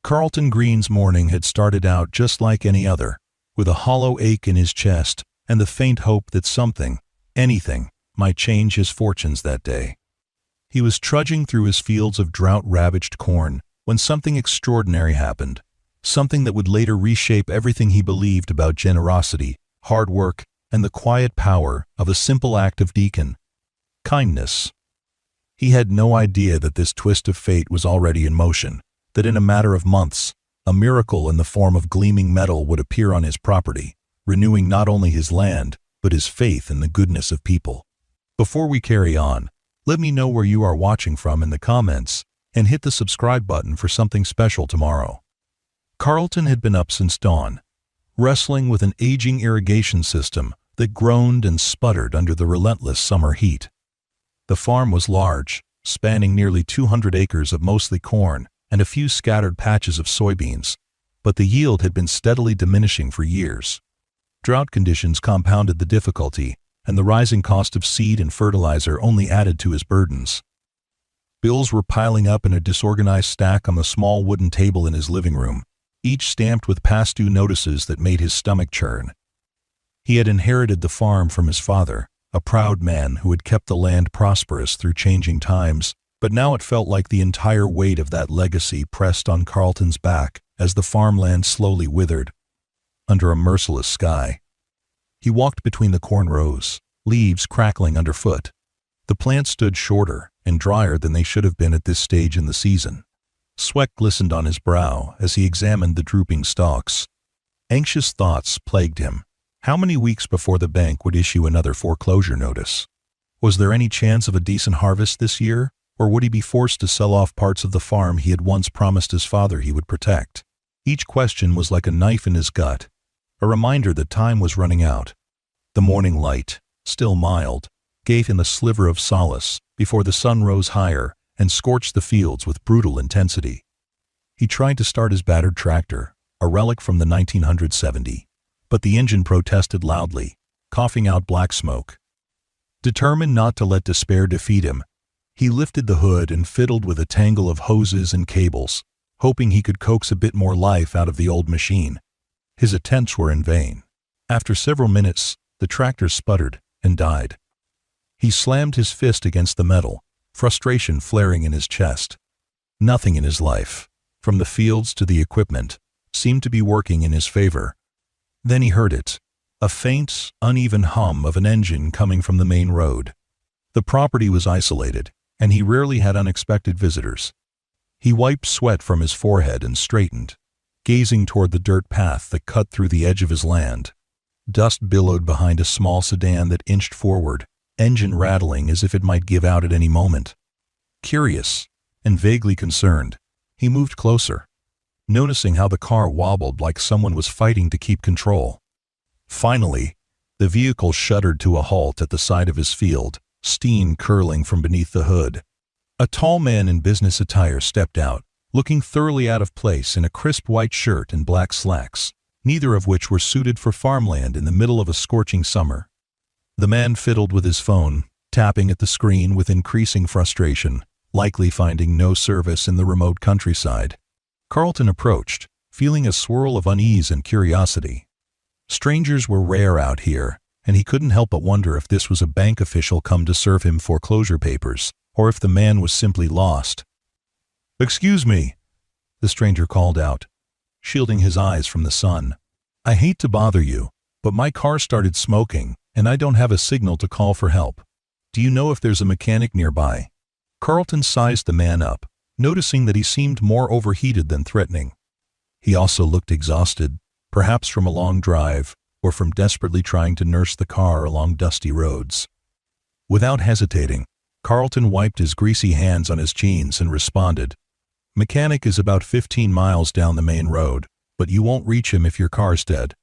Carlton Green's morning had started out just like any other, with a hollow ache in his chest and the faint hope that something, anything, might change his fortunes that day. He was trudging through his fields of drought-ravaged corn when something extraordinary happened, something that would later reshape everything he believed about generosity, hard work, and the quiet power of a simple act of deacon. Kindness. He had no idea that this twist of fate was already in motion, that in a matter of months, a miracle in the form of gleaming metal would appear on his property, renewing not only his land, but his faith in the goodness of people. Before we carry on, let me know where you are watching from in the comments, and hit the subscribe button for something special tomorrow. Carlton had been up since dawn, wrestling with an aging irrigation system that groaned and sputtered under the relentless summer heat. The farm was large, spanning nearly 200 acres of mostly corn and a few scattered patches of soybeans, but the yield had been steadily diminishing for years. Drought conditions compounded the difficulty, and the rising cost of seed and fertilizer only added to his burdens. Bills were piling up in a disorganized stack on the small wooden table in his living room, each stamped with past due notices that made his stomach churn. He had inherited the farm from his father, a proud man who had kept the land prosperous through changing times, but now it felt like the entire weight of that legacy pressed on Carlton's back as the farmland slowly withered under a merciless sky. He walked between the corn rows, leaves crackling underfoot. The plants stood shorter and drier than they should have been at this stage in the season. Sweat glistened on his brow as he examined the drooping stalks. Anxious thoughts plagued him. How many weeks before the bank would issue another foreclosure notice? Was there any chance of a decent harvest this year, or would he be forced to sell off parts of the farm he had once promised his father he would protect? Each question was like a knife in his gut, a reminder that time was running out. The morning light, still mild, gave him a sliver of solace before the sun rose higher and scorched the fields with brutal intensity. He tried to start his battered tractor, a relic from the 1970, but the engine protested loudly, coughing out black smoke. Determined not to let despair defeat him, he lifted the hood and fiddled with a tangle of hoses and cables, hoping he could coax a bit more life out of the old machine. His attempts were in vain. After several minutes, the tractor sputtered and died. He slammed his fist against the metal, frustration flaring in his chest. Nothing in his life, from the fields to the equipment, seemed to be working in his favor. Then he heard it, a faint, uneven hum of an engine coming from the main road. The property was isolated, and he rarely had unexpected visitors. He wiped sweat from his forehead and straightened, gazing toward the dirt path that cut through the edge of his land. Dust billowed behind a small sedan that inched forward, engine rattling as if it might give out at any moment. Curious and vaguely concerned, he moved closer, noticing how the car wobbled like someone was fighting to keep control. Finally, the vehicle shuddered to a halt at the side of his field, steam curling from beneath the hood. A tall man in business attire stepped out, looking thoroughly out of place in a crisp white shirt and black slacks, neither of which were suited for farmland in the middle of a scorching summer. The man fiddled with his phone, tapping at the screen with increasing frustration, likely finding no service in the remote countryside. Carlton approached, feeling a swirl of unease and curiosity. Strangers were rare out here, and he couldn't help but wonder if this was a bank official come to serve him foreclosure papers, or if the man was simply lost. "Excuse me," the stranger called out, shielding his eyes from the sun. "I hate to bother you, but my car started smoking, and I don't have a signal to call for help. Do you know if there's a mechanic nearby?" Carlton sized the man up, noticing that he seemed more overheated than threatening. He also looked exhausted, perhaps from a long drive, or from desperately trying to nurse the car along dusty roads. Without hesitating, Carlton wiped his greasy hands on his jeans and responded, "Mechanic is about 15 miles down the main road, but you won't reach him if your car's dead.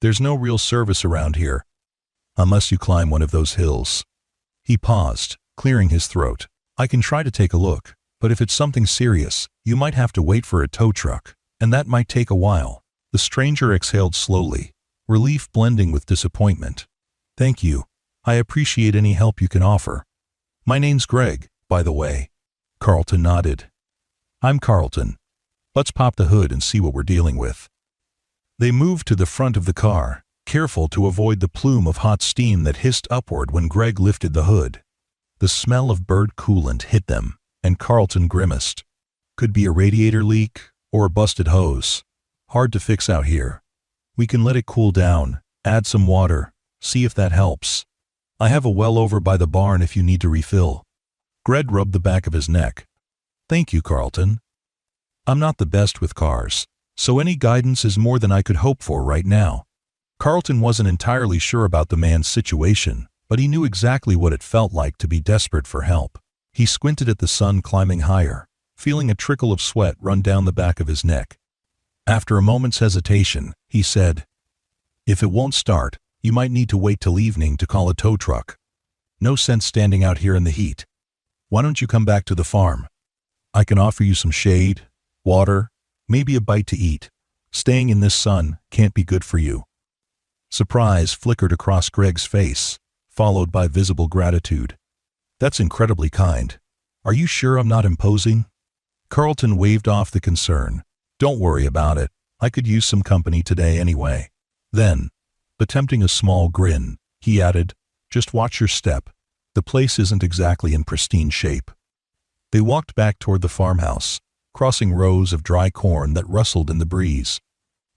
There's no real service around here, unless you climb one of those hills." He paused, clearing his throat. "I can try to take a look, but if it's something serious, you might have to wait for a tow truck, and that might take a while." The stranger exhaled slowly, relief blending with disappointment. "Thank you. I appreciate any help you can offer. My name's Greg, by the way." Carlton nodded. "I'm Carlton. Let's pop the hood and see what we're dealing with. They moved to the front of the car, careful to avoid the plume of hot steam that hissed upward when Greg lifted the hood. The smell of bird coolant hit them, and Carlton grimaced. Could be a radiator leak or a busted hose. Hard to fix out here. We can let it cool down, add some water, see if that helps. I have a well over by the barn if you need to refill. Greg rubbed the back of his neck. Thank you, Carlton. I'm not the best with cars, so any guidance is more than I could hope for right now. Carlton wasn't entirely sure about the man's situation, but he knew exactly what it felt like to be desperate for help. He squinted at the sun climbing higher, feeling a trickle of sweat run down the back of his neck. After a moment's hesitation, he said, "If it won't start, you might need to wait till evening to call a tow truck. No sense standing out here in the heat. Why don't you come back to the farm? I can offer you some shade, water, maybe a bite to eat. Staying in this sun can't be good for you." Surprise flickered across Greg's face, followed by visible gratitude. "That's incredibly kind. Are you sure I'm not imposing?" Carlton waved off the concern. "Don't worry about it. I could use some company today anyway." Then, attempting a small grin, he added, "Just watch your step. The place isn't exactly in pristine shape." They walked back toward the farmhouse, crossing rows of dry corn that rustled in the breeze.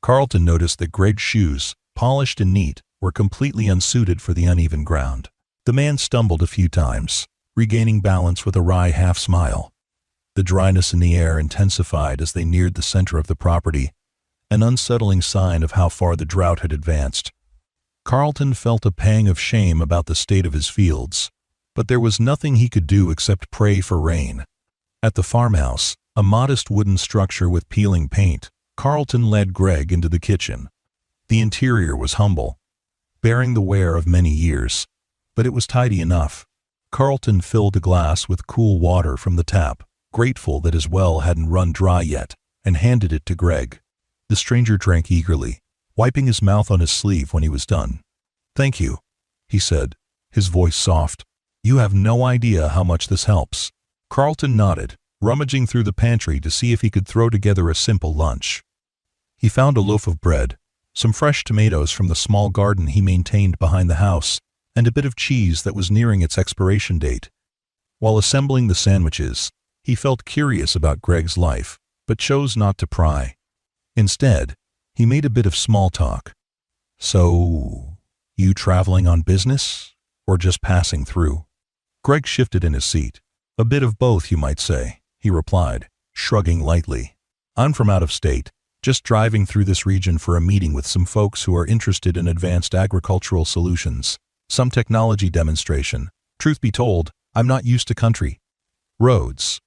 Carlton noticed that Greg's shoes, polished and neat, were completely unsuited for the uneven ground. The man stumbled a few times, regaining balance with a wry half-smile. The dryness in the air intensified as they neared the center of the property, an unsettling sign of how far the drought had advanced. Carlton felt a pang of shame about the state of his fields, but there was nothing he could do except pray for rain. At the farmhouse, a modest wooden structure with peeling paint, Carlton led Greg into the kitchen. The interior was humble, bearing the wear of many years, but it was tidy enough. Carlton filled a glass with cool water from the tap, grateful that his well hadn't run dry yet, and handed it to Greg. The stranger drank eagerly, wiping his mouth on his sleeve when he was done. "Thank you," he said, his voice soft. "You have no idea how much this helps." Carlton nodded, rummaging through the pantry to see if he could throw together a simple lunch. He found a loaf of bread, some fresh tomatoes from the small garden he maintained behind the house, and a bit of cheese that was nearing its expiration date. While assembling the sandwiches, he felt curious about Greg's life, but chose not to pry. Instead, he made a bit of small talk. "So, you traveling on business, or just passing through?" Greg shifted in his seat. "A bit of both, you might say," he replied, shrugging lightly. "I'm from out of state, just driving through this region for a meeting with some folks who are interested in advanced agricultural solutions, some technology demonstration. Truth be told, I'm not used to country roads."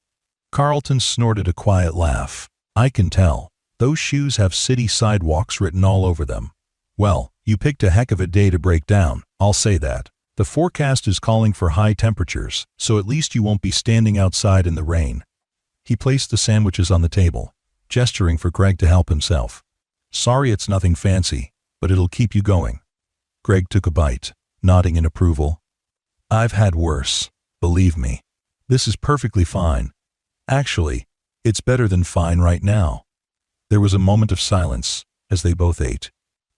Carlton snorted a quiet laugh. "I can tell. Those shoes have city sidewalks written all over them. Well, you picked a heck of a day to break down, I'll say that. The forecast is calling for high temperatures, so at least you won't be standing outside in the rain." He placed the sandwiches on the table, gesturing for Greg to help himself. "Sorry it's nothing fancy, but it'll keep you going." Greg took a bite, nodding in approval. "I've had worse, believe me. This is perfectly fine. Actually, it's better than fine right now." There was a moment of silence as they both ate.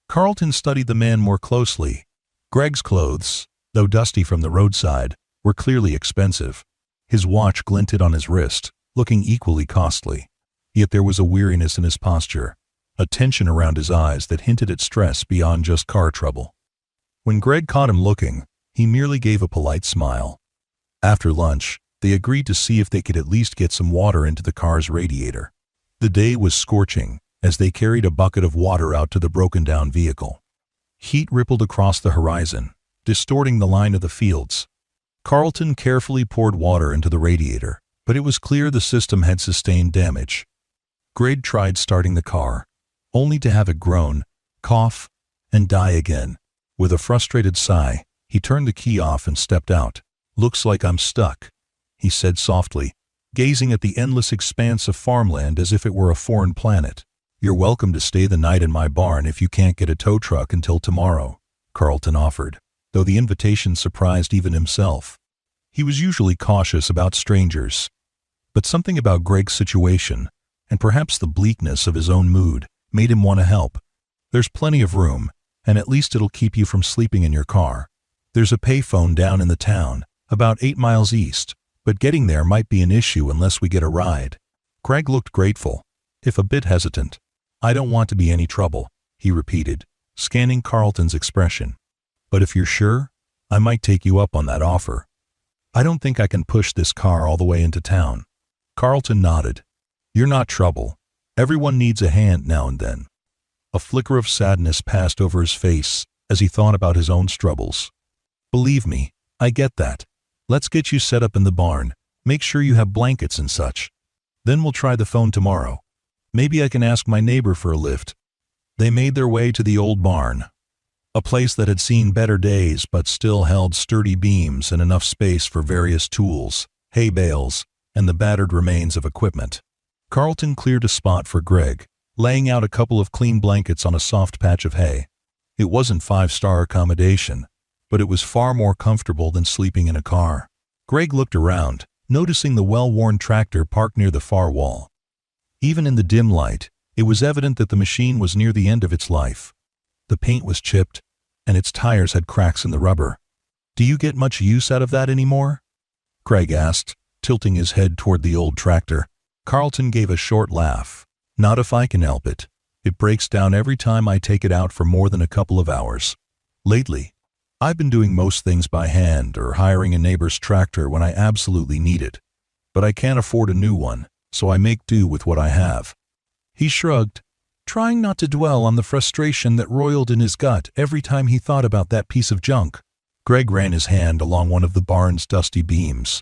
Carlton studied the man more closely. Greg's clothes, though dusty from the roadside, were clearly expensive. His watch glinted on his wrist, looking equally costly. Yet there was a weariness in his posture, a tension around his eyes that hinted at stress beyond just car trouble. When Greg caught him looking, he merely gave a polite smile. After lunch, they agreed to see if they could at least get some water into the car's radiator. The day was scorching as they carried a bucket of water out to the broken-down vehicle. Heat rippled across the horizon, distorting the line of the fields. Carlton carefully poured water into the radiator, but it was clear the system had sustained damage. Greg tried starting the car, only to have it groan, cough, and die again. With a frustrated sigh, he turned the key off and stepped out. "Looks like I'm stuck," he said softly, gazing at the endless expanse of farmland as if it were a foreign planet. "You're welcome to stay the night in my barn if you can't get a tow truck until tomorrow," Carlton offered, though the invitation surprised even himself. He was usually cautious about strangers, but something about Greg's situation, and perhaps the bleakness of his own mood made him want to help. There's plenty of room, and at least it'll keep you from sleeping in your car. There's a payphone down in the town, about 8 miles east, but getting there might be an issue unless we get a ride. Greg looked grateful, if a bit hesitant. I don't want to be any trouble, he repeated, scanning Carlton's expression. But if you're sure, I might take you up on that offer. I don't think I can push this car all the way into town. Carlton nodded. You're not trouble. Everyone needs a hand now and then. A flicker of sadness passed over his face as he thought about his own struggles. Believe me, I get that. Let's get you set up in the barn. Make sure you have blankets and such. Then we'll try the phone tomorrow. Maybe I can ask my neighbor for a lift. They made their way to the old barn, a place that had seen better days but still held sturdy beams and enough space for various tools, hay bales, and the battered remains of equipment. Carlton cleared a spot for Greg, laying out a couple of clean blankets on a soft patch of hay. It wasn't 5-star accommodation, but it was far more comfortable than sleeping in a car. Greg looked around, noticing the well-worn tractor parked near the far wall. Even in the dim light, it was evident that the machine was near the end of its life. The paint was chipped, and its tires had cracks in the rubber. Do you get much use out of that anymore? Greg asked, tilting his head toward the old tractor. Carlton gave a short laugh. Not if I can help it. It breaks down every time I take it out for more than a couple of hours. Lately, I've been doing most things by hand or hiring a neighbor's tractor when I absolutely need it. But I can't afford a new one, so I make do with what I have. He shrugged, trying not to dwell on the frustration that roiled in his gut every time he thought about that piece of junk. Greg ran his hand along one of the barn's dusty beams.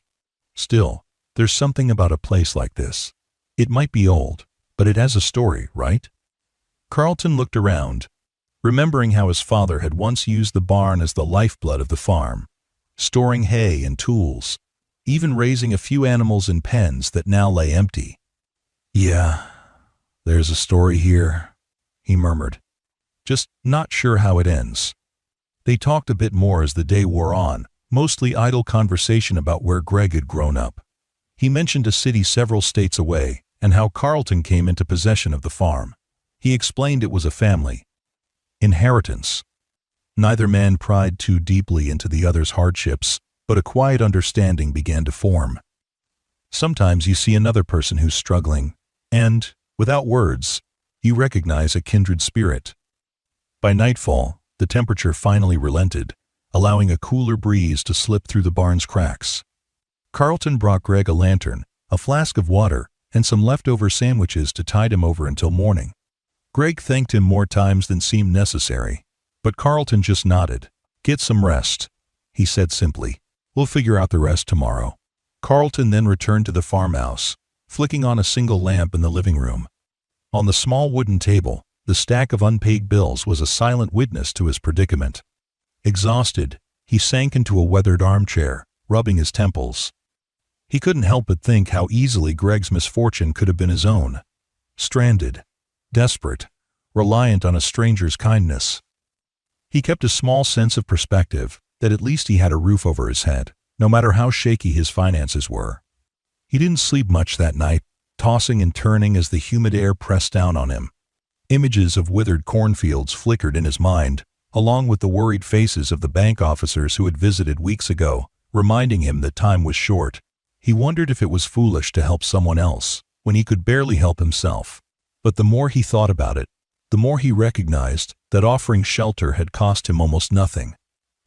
Still, there's something about a place like this. It might be old, but it has a story, right? Carlton looked around, remembering how his father had once used the barn as the lifeblood of the farm, storing hay and tools, even raising a few animals in pens that now lay empty. Yeah, there's a story here, he murmured, just not sure how it ends. They talked a bit more as the day wore on, mostly idle conversation about where Greg had grown up. He mentioned a city several states away and how Carlton came into possession of the farm. He explained it was a family inheritance. Neither man pried too deeply into the other's hardships, but a quiet understanding began to form. Sometimes you see another person who's struggling, and, without words, you recognize a kindred spirit. By nightfall, the temperature finally relented, allowing a cooler breeze to slip through the barn's cracks. Carlton brought Greg a lantern, a flask of water, and some leftover sandwiches to tide him over until morning. Greg thanked him more times than seemed necessary, but Carlton just nodded. Get some rest, he said simply. We'll figure out the rest tomorrow. Carlton then returned to the farmhouse, flicking on a single lamp in the living room. On the small wooden table, the stack of unpaid bills was a silent witness to his predicament. Exhausted, he sank into a weathered armchair, rubbing his temples. He couldn't help but think how easily Greg's misfortune could have been his own. Stranded, desperate, reliant on a stranger's kindness. He kept a small sense of perspective, that at least he had a roof over his head, no matter how shaky his finances were. He didn't sleep much that night, tossing and turning as the humid air pressed down on him. Images of withered cornfields flickered in his mind, along with the worried faces of the bank officers who had visited weeks ago, reminding him that time was short. He wondered if it was foolish to help someone else, when he could barely help himself. But the more he thought about it, the more he recognized that offering shelter had cost him almost nothing.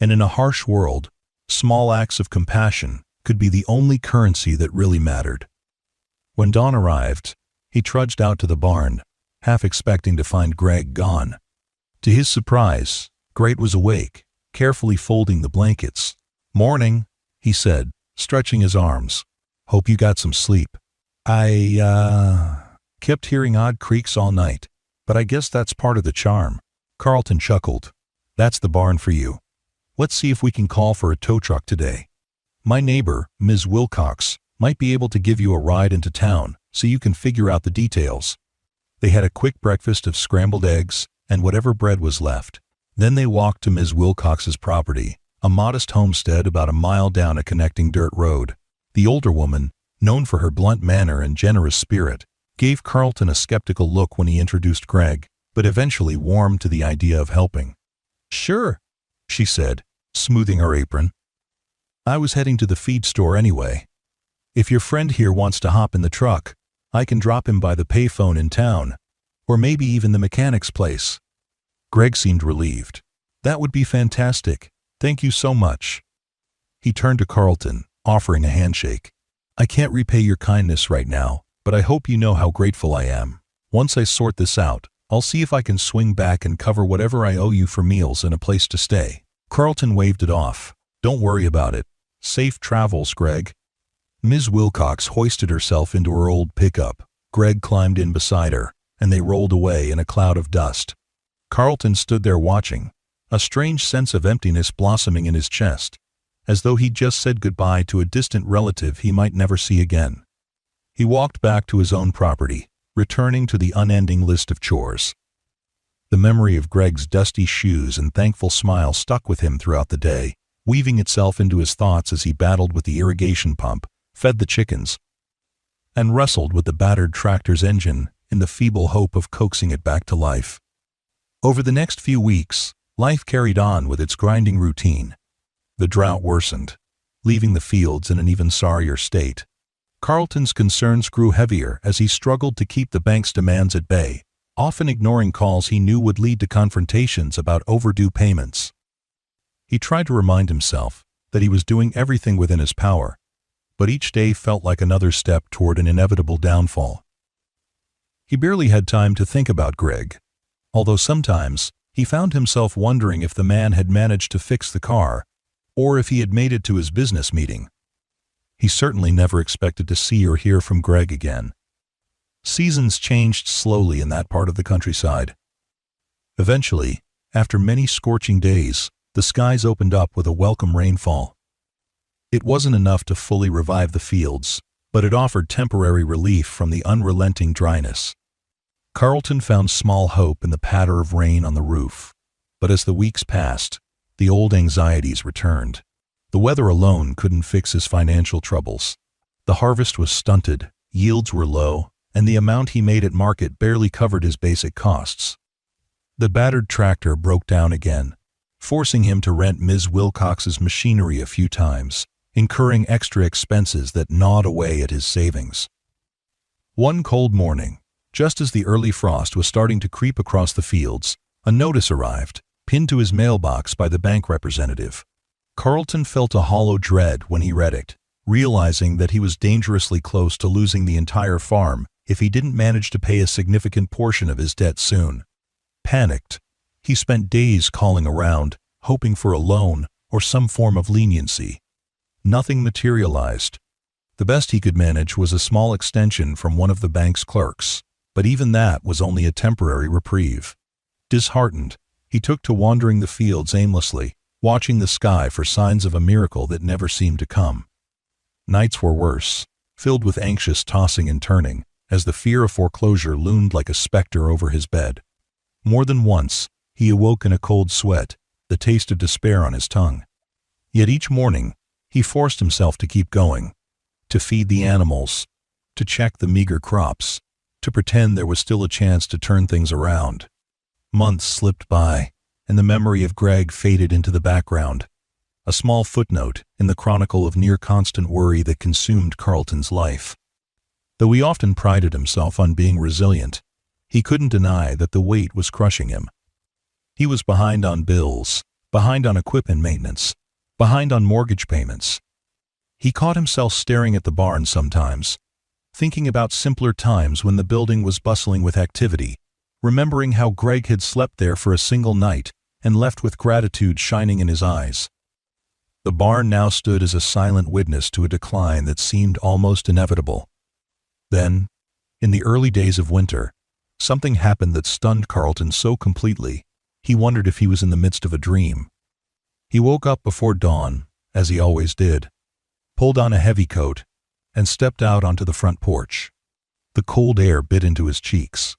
And in a harsh world, small acts of compassion could be the only currency that really mattered. When dawn arrived, he trudged out to the barn, half expecting to find Greg gone. To his surprise, Greg was awake, carefully folding the blankets. "Morning," he said, stretching his arms. "Hope you got some sleep. I kept hearing odd creaks all night, but I guess that's part of the charm." Carlton chuckled. "That's the barn for you. Let's see if we can call for a tow truck today. My neighbor, Ms. Wilcox, might be able to give you a ride into town so you can figure out the details." They had a quick breakfast of scrambled eggs and whatever bread was left. Then they walked to Ms. Wilcox's property, a modest homestead about a mile down a connecting dirt road. The older woman, known for her blunt manner and generous spirit, gave Carlton a skeptical look when he introduced Greg, but eventually warmed to the idea of helping. "Sure," she said, smoothing her apron. "I was heading to the feed store anyway. If your friend here wants to hop in the truck, I can drop him by the payphone in town, or maybe even the mechanic's place." Greg seemed relieved. "That would be fantastic. Thank you so much." He turned to Carlton, offering a handshake. "I can't repay your kindness right now, but I hope you know how grateful I am. Once I sort this out, I'll see if I can swing back and cover whatever I owe you for meals and a place to stay." Carlton waved it off. "Don't worry about it. Safe travels, Greg." Ms. Wilcox hoisted herself into her old pickup. Greg climbed in beside her, and they rolled away in a cloud of dust. Carlton stood there watching, a strange sense of emptiness blossoming in his chest, as though he'd just said goodbye to a distant relative he might never see again. He walked back to his own property, returning to the unending list of chores. The memory of Greg's dusty shoes and thankful smile stuck with him throughout the day, weaving itself into his thoughts as he battled with the irrigation pump, fed the chickens, and wrestled with the battered tractor's engine in the feeble hope of coaxing it back to life. Over the next few weeks, life carried on with its grinding routine. The drought worsened, leaving the fields in an even sorrier state. Carlton's concerns grew heavier as he struggled to keep the bank's demands at bay, often ignoring calls he knew would lead to confrontations about overdue payments. He tried to remind himself that he was doing everything within his power, but each day felt like another step toward an inevitable downfall. He barely had time to think about Greg, although sometimes he found himself wondering if the man had managed to fix the car, or if he had made it to his business meeting. He certainly never expected to see or hear from Greg again. Seasons changed slowly in that part of the countryside. Eventually, after many scorching days, the skies opened up with a welcome rainfall. It wasn't enough to fully revive the fields, but it offered temporary relief from the unrelenting dryness. Carlton found small hope in the patter of rain on the roof, but as the weeks passed, the old anxieties returned. The weather alone couldn't fix his financial troubles. The harvest was stunted, yields were low, and the amount he made at market barely covered his basic costs. The battered tractor broke down again, forcing him to rent Ms. Wilcox's machinery a few times, incurring extra expenses that gnawed away at his savings. One cold morning, just as the early frost was starting to creep across the fields, a notice arrived, pinned to his mailbox by the bank representative. Carlton felt a hollow dread when he read it, realizing that he was dangerously close to losing the entire farm if he didn't manage to pay a significant portion of his debt soon. Panicked, he spent days calling around, hoping for a loan or some form of leniency. Nothing materialized. The best he could manage was a small extension from one of the bank's clerks, but even that was only a temporary reprieve. Disheartened, he took to wandering the fields aimlessly, watching the sky for signs of a miracle that never seemed to come. Nights were worse, filled with anxious tossing and turning, as the fear of foreclosure loomed like a specter over his bed. More than once, he awoke in a cold sweat, the taste of despair on his tongue. Yet each morning, he forced himself to keep going, to feed the animals, to check the meager crops, to pretend there was still a chance to turn things around. Months slipped by, and the memory of Greg faded into the background, a small footnote in the chronicle of near-constant worry that consumed Carlton's life. Though he often prided himself on being resilient, he couldn't deny that the weight was crushing him. He was behind on bills, behind on equipment maintenance, behind on mortgage payments. He caught himself staring at the barn sometimes, thinking about simpler times when the building was bustling with activity, remembering how Greg had slept there for a single night and left with gratitude shining in his eyes. The barn now stood as a silent witness to a decline that seemed almost inevitable. Then, in the early days of winter, something happened that stunned Carlton so completely, he wondered if he was in the midst of a dream. He woke up before dawn, as he always did, pulled on a heavy coat, and stepped out onto the front porch. The cold air bit into his cheeks.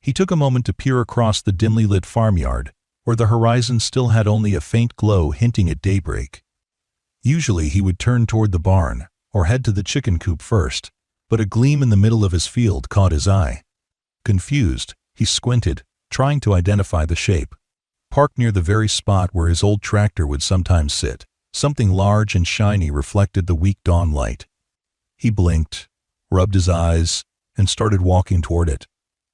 He took a moment to peer across the dimly lit farmyard, where the horizon still had only a faint glow hinting at daybreak. Usually he would turn toward the barn, or head to the chicken coop first, but a gleam in the middle of his field caught his eye. Confused, he squinted, trying to identify the shape. Parked near the very spot where his old tractor would sometimes sit, something large and shiny reflected the weak dawn light. He blinked, rubbed his eyes, and started walking toward it,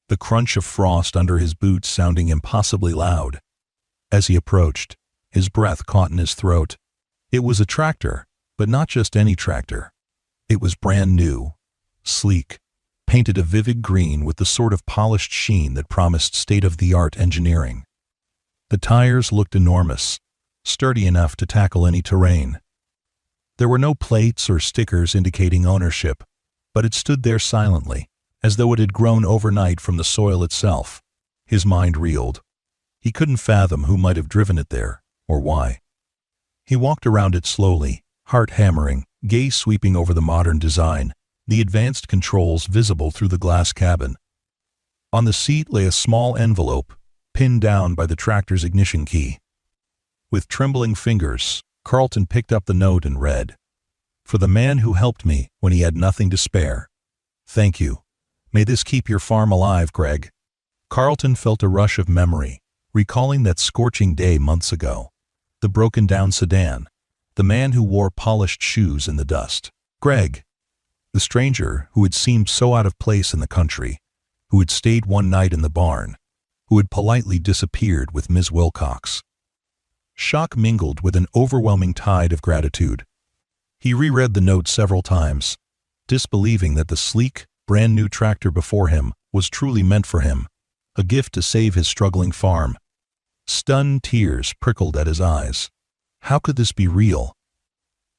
the crunch of frost under his boots sounding impossibly loud. As he approached, his breath caught in his throat. It was a tractor, but not just any tractor. It was brand new, sleek, painted a vivid green with the sort of polished sheen that promised state-of-the-art engineering. The tires looked enormous, sturdy enough to tackle any terrain. There were no plates or stickers indicating ownership, but it stood there silently, as though it had grown overnight from the soil itself. His mind reeled. He couldn't fathom who might have driven it there, or why. He walked around it slowly, heart hammering, gaze sweeping over the modern design, the advanced controls visible through the glass cabin. On the seat lay a small envelope, pinned down by the tractor's ignition key. With trembling fingers, Carlton picked up the note and read, "For the man who helped me when he had nothing to spare. Thank you. May this keep your farm alive, Greg." Carlton felt a rush of memory, recalling that scorching day months ago. The broken-down sedan, the man who wore polished shoes in the dust. Greg, the stranger who had seemed so out of place in the country, who had stayed one night in the barn, who had politely disappeared with Ms. Wilcox. Shock mingled with an overwhelming tide of gratitude. He reread the note several times, disbelieving that the sleek, brand-new tractor before him was truly meant for him, a gift to save his struggling farm. Stunned tears prickled at his eyes. How could this be real?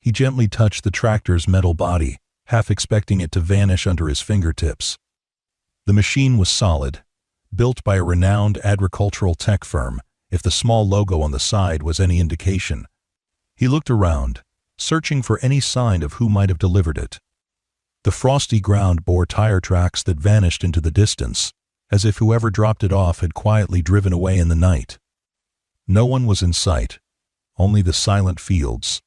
He gently touched the tractor's metal body, half expecting it to vanish under his fingertips. The machine was solid, built by a renowned agricultural tech firm, if the small logo on the side was any indication. He looked around, searching for any sign of who might have delivered it. The frosty ground bore tire tracks that vanished into the distance, as if whoever dropped it off had quietly driven away in the night. No one was in sight, only the silent fields.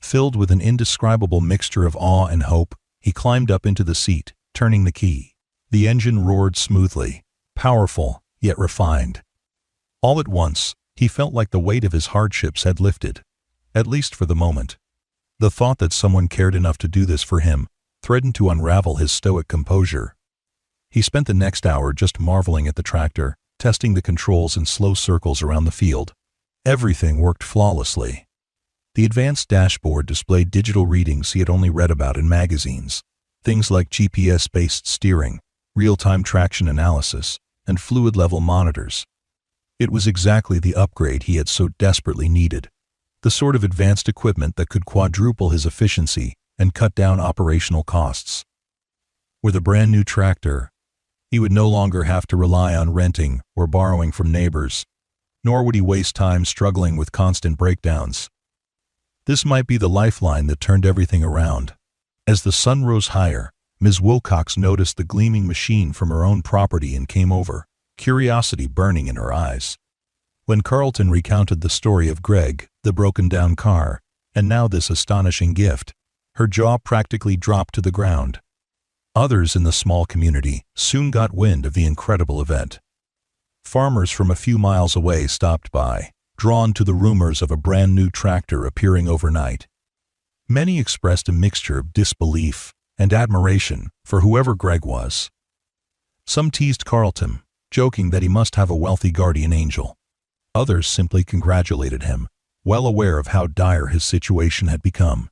Filled with an indescribable mixture of awe and hope, he climbed up into the seat, turning the key. The engine roared smoothly, powerful yet refined. All at once, he felt like the weight of his hardships had lifted, at least for the moment. The thought that someone cared enough to do this for him threatened to unravel his stoic composure. He spent the next hour just marveling at the tractor, testing the controls in slow circles around the field. Everything worked flawlessly. The advanced dashboard displayed digital readings he had only read about in magazines, things like GPS-based steering, real-time traction analysis, and fluid-level monitors. It was exactly the upgrade he had so desperately needed, the sort of advanced equipment that could quadruple his efficiency and cut down operational costs. With a brand new tractor, he would no longer have to rely on renting or borrowing from neighbors, nor would he waste time struggling with constant breakdowns. This might be the lifeline that turned everything around. As the sun rose higher, Ms. Wilcox noticed the gleaming machine from her own property and came over, curiosity burning in her eyes. When Carlton recounted the story of Greg, the broken-down car, and now this astonishing gift, her jaw practically dropped to the ground. Others in the small community soon got wind of the incredible event. Farmers from a few miles away stopped by, drawn to the rumors of a brand-new tractor appearing overnight. Many expressed a mixture of disbelief and admiration for whoever Greg was. Some teased Carlton, joking that he must have a wealthy guardian angel. Others simply congratulated him, well aware of how dire his situation had become.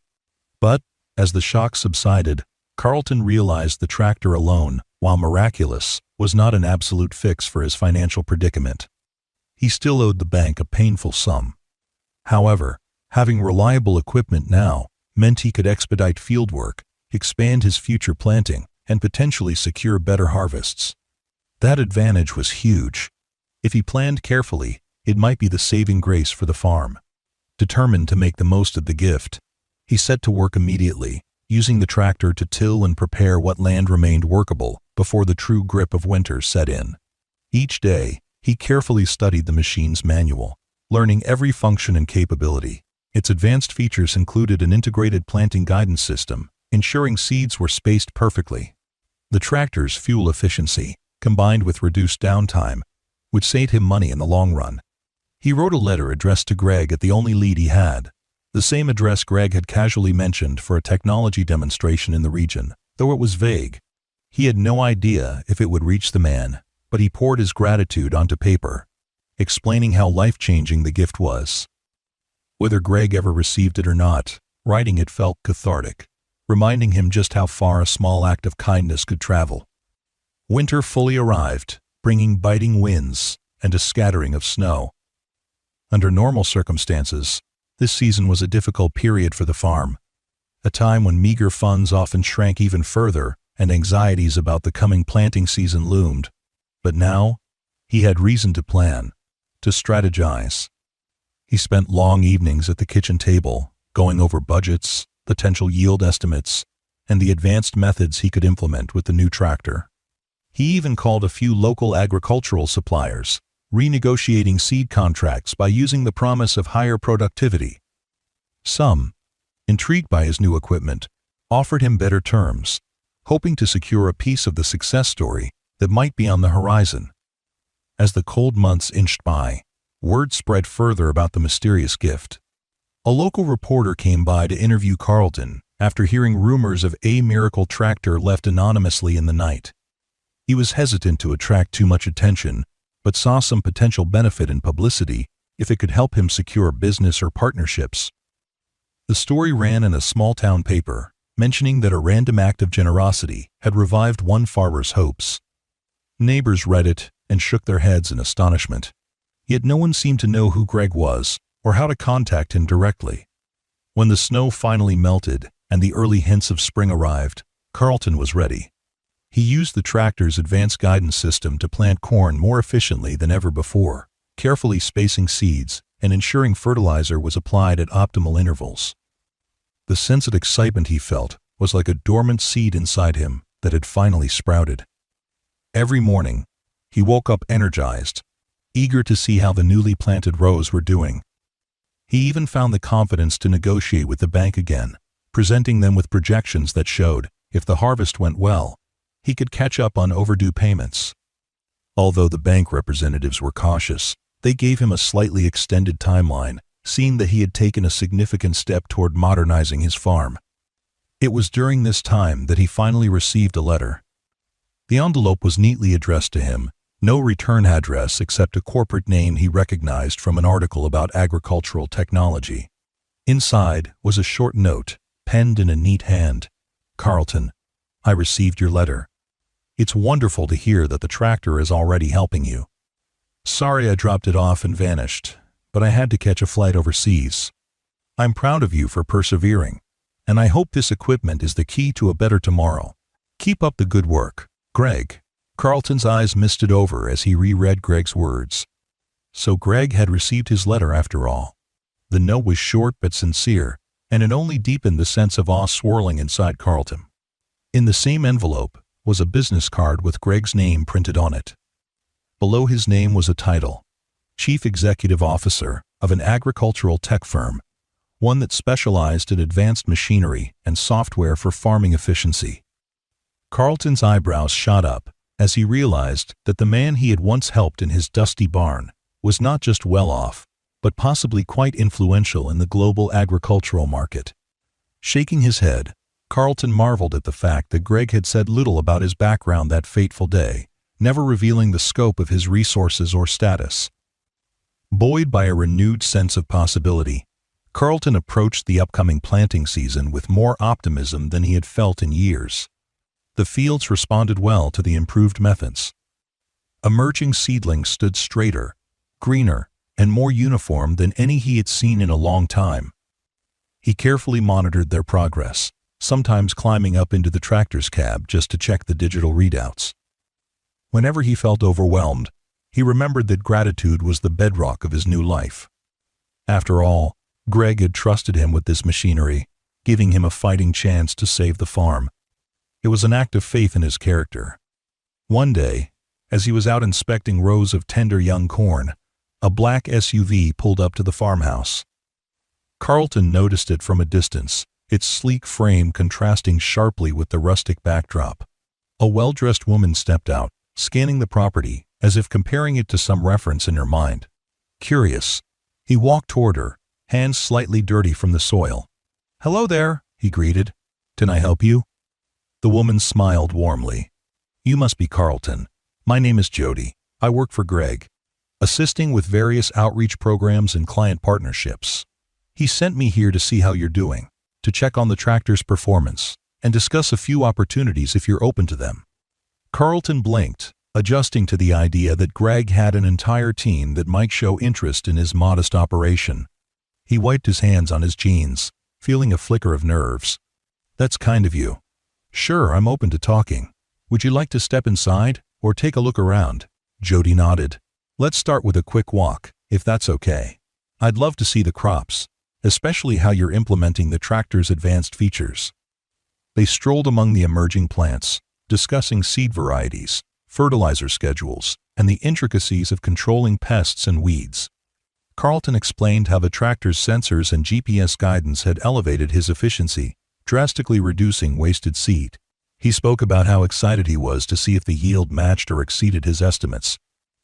But, as the shock subsided, Carlton realized the tractor alone, while miraculous, was not an absolute fix for his financial predicament. He still owed the bank a painful sum. However, having reliable equipment now meant he could expedite fieldwork, expand his future planting, and potentially secure better harvests. That advantage was huge. If he planned carefully, it might be the saving grace for the farm. Determined to make the most of the gift, he set to work immediately, using the tractor to till and prepare what land remained workable before the true grip of winter set in. Each day, he carefully studied the machine's manual, learning every function and capability. Its advanced features included an integrated planting guidance system, ensuring seeds were spaced perfectly. The tractor's fuel efficiency, combined with reduced downtime, would save him money in the long run. He wrote a letter addressed to Greg at the only lead he had, the same address Greg had casually mentioned for a technology demonstration in the region, though it was vague. He had no idea if it would reach the man, but he poured his gratitude onto paper, explaining how life-changing the gift was. Whether Greg ever received it or not, writing it felt cathartic, reminding him just how far a small act of kindness could travel. Winter fully arrived, bringing biting winds and a scattering of snow. Under normal circumstances, this season was a difficult period for the farm, a time when meager funds often shrank even further and anxieties about the coming planting season loomed. But now, he had reason to plan, to strategize. He spent long evenings at the kitchen table, going over budgets, potential yield estimates, and the advanced methods he could implement with the new tractor. He even called a few local agricultural suppliers, renegotiating seed contracts by using the promise of higher productivity. Some, intrigued by his new equipment, offered him better terms, hoping to secure a piece of the success story that might be on the horizon. As the cold months inched by, word spread further about the mysterious gift. A local reporter came by to interview Carlton after hearing rumors of a miracle tractor left anonymously in the night. He was hesitant to attract too much attention, but saw some potential benefit in publicity if it could help him secure business or partnerships. The story ran in a small-town paper, mentioning that a random act of generosity had revived one farmer's hopes. Neighbors read it and shook their heads in astonishment. Yet no one seemed to know who Greg was or how to contact him directly. When the snow finally melted and the early hints of spring arrived, Carlton was ready. He used the tractor's advanced guidance system to plant corn more efficiently than ever before, carefully spacing seeds and ensuring fertilizer was applied at optimal intervals. The sense of excitement he felt was like a dormant seed inside him that had finally sprouted. Every morning, he woke up energized, eager to see how the newly planted rows were doing. He even found the confidence to negotiate with the bank again, presenting them with projections that showed, if the harvest went well, he could catch up on overdue payments. Although the bank representatives were cautious, they gave him a slightly extended timeline, seeing that he had taken a significant step toward modernizing his farm. It was during this time that he finally received a letter. The envelope was neatly addressed to him, no return address except a corporate name he recognized from an article about agricultural technology. Inside was a short note, penned in a neat hand. "Carlton, I received your letter. It's wonderful to hear that the tractor is already helping you. Sorry I dropped it off and vanished, but I had to catch a flight overseas. I'm proud of you for persevering, and I hope this equipment is the key to a better tomorrow. Keep up the good work, Greg." Carlton's eyes misted over as he reread Greg's words. So Greg had received his letter after all. The note was short but sincere, and it only deepened the sense of awe swirling inside Carlton. In the same envelope was a business card with Greg's name printed on it. Below his name was a title, Chief Executive Officer of an agricultural tech firm, one that specialized in advanced machinery and software for farming efficiency. Carlton's eyebrows shot up as he realized that the man he had once helped in his dusty barn was not just well off, but possibly quite influential in the global agricultural market. Shaking his head, Carlton marveled at the fact that Greg had said little about his background that fateful day, never revealing the scope of his resources or status. Buoyed by a renewed sense of possibility, Carlton approached the upcoming planting season with more optimism than he had felt in years. The fields responded well to the improved methods. Emerging seedlings stood straighter, greener, and more uniform than any he had seen in a long time. He carefully monitored their progress, sometimes climbing up into the tractor's cab just to check the digital readouts. Whenever he felt overwhelmed, he remembered that gratitude was the bedrock of his new life. After all, Greg had trusted him with this machinery, giving him a fighting chance to save the farm. It was an act of faith in his character. One day, as he was out inspecting rows of tender young corn, a black SUV pulled up to the farmhouse. Carlton noticed it from a distance, its sleek frame contrasting sharply with the rustic backdrop. A well-dressed woman stepped out, scanning the property, as if comparing it to some reference in her mind. Curious, he walked toward her, hands slightly dirty from the soil. "Hello there," he greeted. "Can I help you?" The woman smiled warmly. "You must be Carlton. My name is Jody. I work for Greg, assisting with various outreach programs and client partnerships. He sent me here to see how you're doing, to check on the tractor's performance, and discuss a few opportunities if you're open to them." Carlton blinked, adjusting to the idea that Greg had an entire team that might show interest in his modest operation. He wiped his hands on his jeans, feeling a flicker of nerves. "That's kind of you." "Sure, I'm open to talking. Would you like to step inside, or take a look around?" Jody nodded. "Let's start with a quick walk, if that's okay. I'd love to see the crops, especially how you're implementing the tractor's advanced features." They strolled among the emerging plants, discussing seed varieties, fertilizer schedules, and the intricacies of controlling pests and weeds. Carlton explained how the tractor's sensors and GPS guidance had elevated his efficiency, drastically reducing wasted seed. He spoke about how excited he was to see if the yield matched or exceeded his estimates.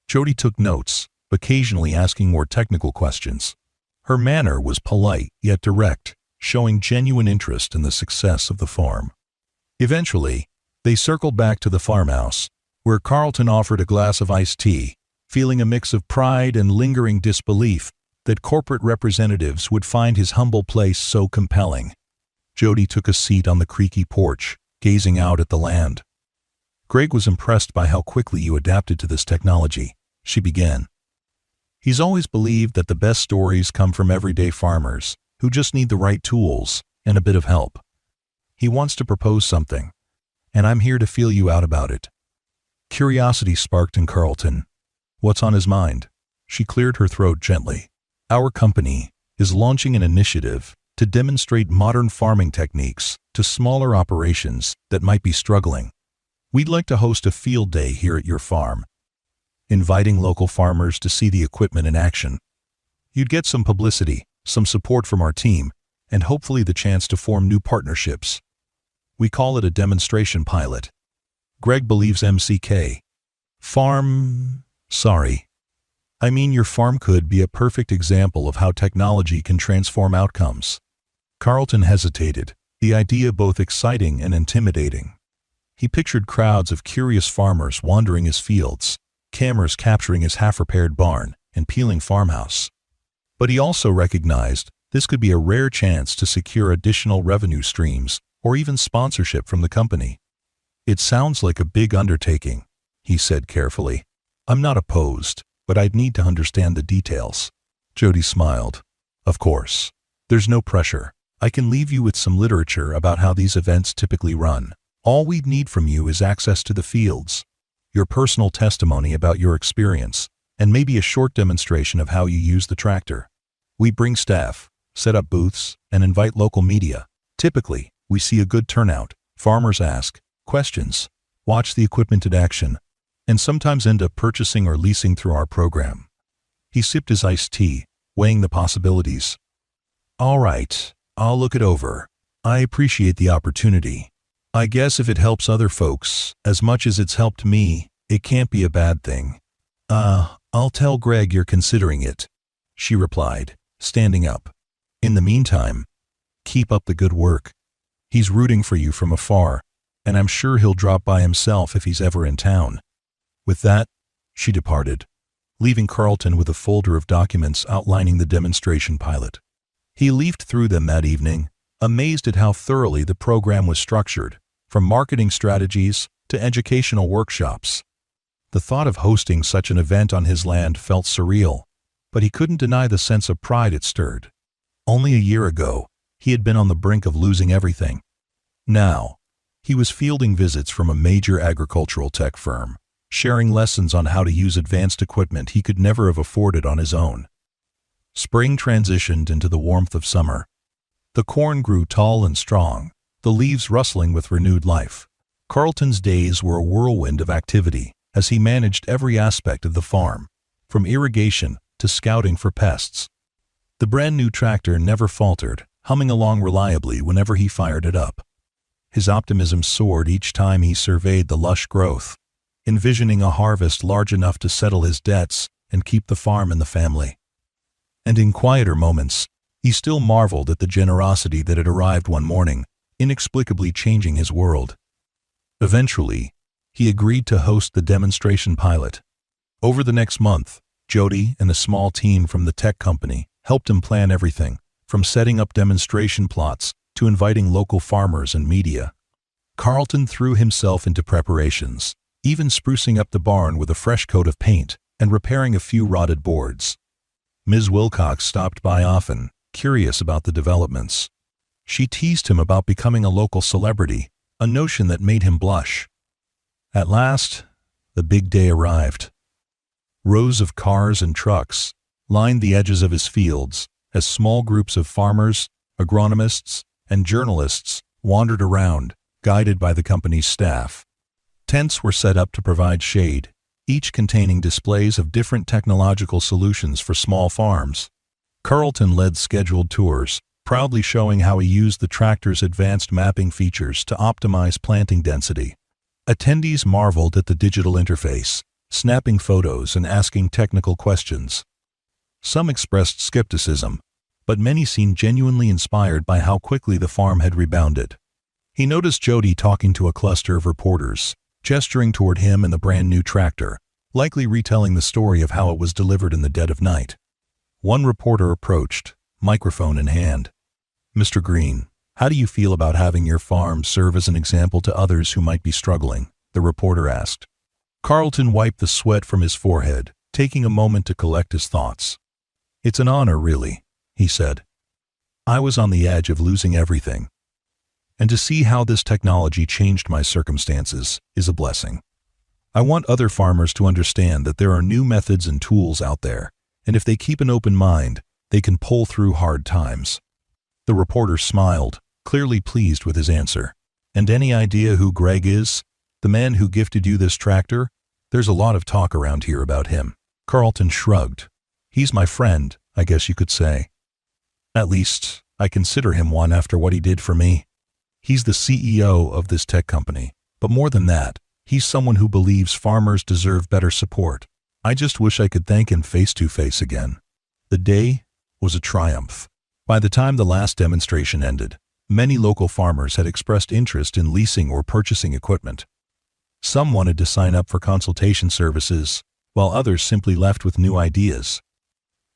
Jody took notes, occasionally asking more technical questions. Her manner was polite yet direct, showing genuine interest in the success of the farm. Eventually, they circled back to the farmhouse, where Carlton offered a glass of iced tea, feeling a mix of pride and lingering disbelief that corporate representatives would find his humble place so compelling. Jody took a seat on the creaky porch, gazing out at the land. "Greg was impressed by how quickly you adapted to this technology," she began. "He's always believed that the best stories come from everyday farmers who just need the right tools and a bit of help. He wants to propose something, and I'm here to feel you out about it." Curiosity sparked in Carlton. "What's on his mind?" She cleared her throat gently. "Our company is launching an initiative to demonstrate modern farming techniques to smaller operations that might be struggling. We'd like to host a field day here at your farm, inviting local farmers to see the equipment in action. You'd get some publicity, some support from our team, and hopefully the chance to form new partnerships. We call it a demonstration pilot. Greg believes MCK. Sorry. I mean, your farm could be a perfect example of how technology can transform outcomes." Carlton hesitated, the idea both exciting and intimidating. He pictured crowds of curious farmers wandering his fields, cameras capturing his half-repaired barn and peeling farmhouse. But he also recognized this could be a rare chance to secure additional revenue streams or even sponsorship from the company. "It sounds like a big undertaking," he said carefully. "I'm not opposed, but I'd need to understand the details." Jody smiled. "Of course. There's no pressure. I can leave you with some literature about how these events typically run. All we'd need from you is access to the fields, your personal testimony about your experience, and maybe a short demonstration of how you use the tractor. We bring staff, set up booths, and invite local media. Typically, we see a good turnout. Farmers ask questions, watch the equipment in action, and sometimes end up purchasing or leasing through our program." He sipped his iced tea, weighing the possibilities. "All right, I'll look it over. I appreciate the opportunity. I guess if it helps other folks as much as it's helped me, it can't be a bad thing. I'll tell Greg you're considering it," she replied, standing up. "In the meantime, keep up the good work. He's rooting for you from afar, and I'm sure he'll drop by himself if he's ever in town." With that, she departed, leaving Carlton with a folder of documents outlining the demonstration pilot. He leafed through them that evening, amazed at how thoroughly the program was structured, from marketing strategies to educational workshops. The thought of hosting such an event on his land felt surreal, but he couldn't deny the sense of pride it stirred. Only a year ago, he had been on the brink of losing everything. Now, he was fielding visits from a major agricultural tech firm, sharing lessons on how to use advanced equipment he could never have afforded on his own. Spring transitioned into the warmth of summer. The corn grew tall and strong, the leaves rustling with renewed life. Carlton's days were a whirlwind of activity as he managed every aspect of the farm, from irrigation to scouting for pests. The brand new tractor never faltered, humming along reliably whenever he fired it up. His optimism soared each time he surveyed the lush growth, envisioning a harvest large enough to settle his debts and keep the farm in the family. And in quieter moments, he still marveled at the generosity that had arrived one morning, inexplicably changing his world. Eventually, he agreed to host the demonstration pilot. Over the next month, Jody and a small team from the tech company helped him plan everything, from setting up demonstration plots to inviting local farmers and media. Carlton threw himself into preparations, even sprucing up the barn with a fresh coat of paint and repairing a few rotted boards. Ms. Wilcox stopped by often, curious about the developments. She teased him about becoming a local celebrity, a notion that made him blush. At last, the big day arrived. Rows of cars and trucks lined the edges of his fields as small groups of farmers, agronomists, and journalists wandered around, guided by the company's staff. Tents were set up to provide shade, each containing displays of different technological solutions for small farms. Carlton led scheduled tours, proudly showing how he used the tractor's advanced mapping features to optimize planting density. Attendees marveled at the digital interface, snapping photos and asking technical questions. Some expressed skepticism, but many seemed genuinely inspired by how quickly the farm had rebounded. He noticed Jody talking to a cluster of reporters, gesturing toward him and the brand-new tractor, likely retelling the story of how it was delivered in the dead of night. One reporter approached, microphone in hand. "Mr. Green, how do you feel about having your farm serve as an example to others who might be struggling?" the reporter asked. Carlton wiped the sweat from his forehead, taking a moment to collect his thoughts. "It's an honor, really," he said. "I was on the edge of losing everything. And to see how this technology changed my circumstances is a blessing. I want other farmers to understand that there are new methods and tools out there, and if they keep an open mind, they can pull through hard times." The reporter smiled, clearly pleased with his answer. "And any idea who Greg is? The man who gifted you this tractor? There's a lot of talk around here about him." Carlton shrugged. "He's my friend, I guess you could say. At least, I consider him one after what he did for me. He's the CEO of this tech company, but more than that, he's someone who believes farmers deserve better support. I just wish I could thank him face to face again." The day was a triumph. By the time the last demonstration ended, many local farmers had expressed interest in leasing or purchasing equipment. Some wanted to sign up for consultation services, while others simply left with new ideas.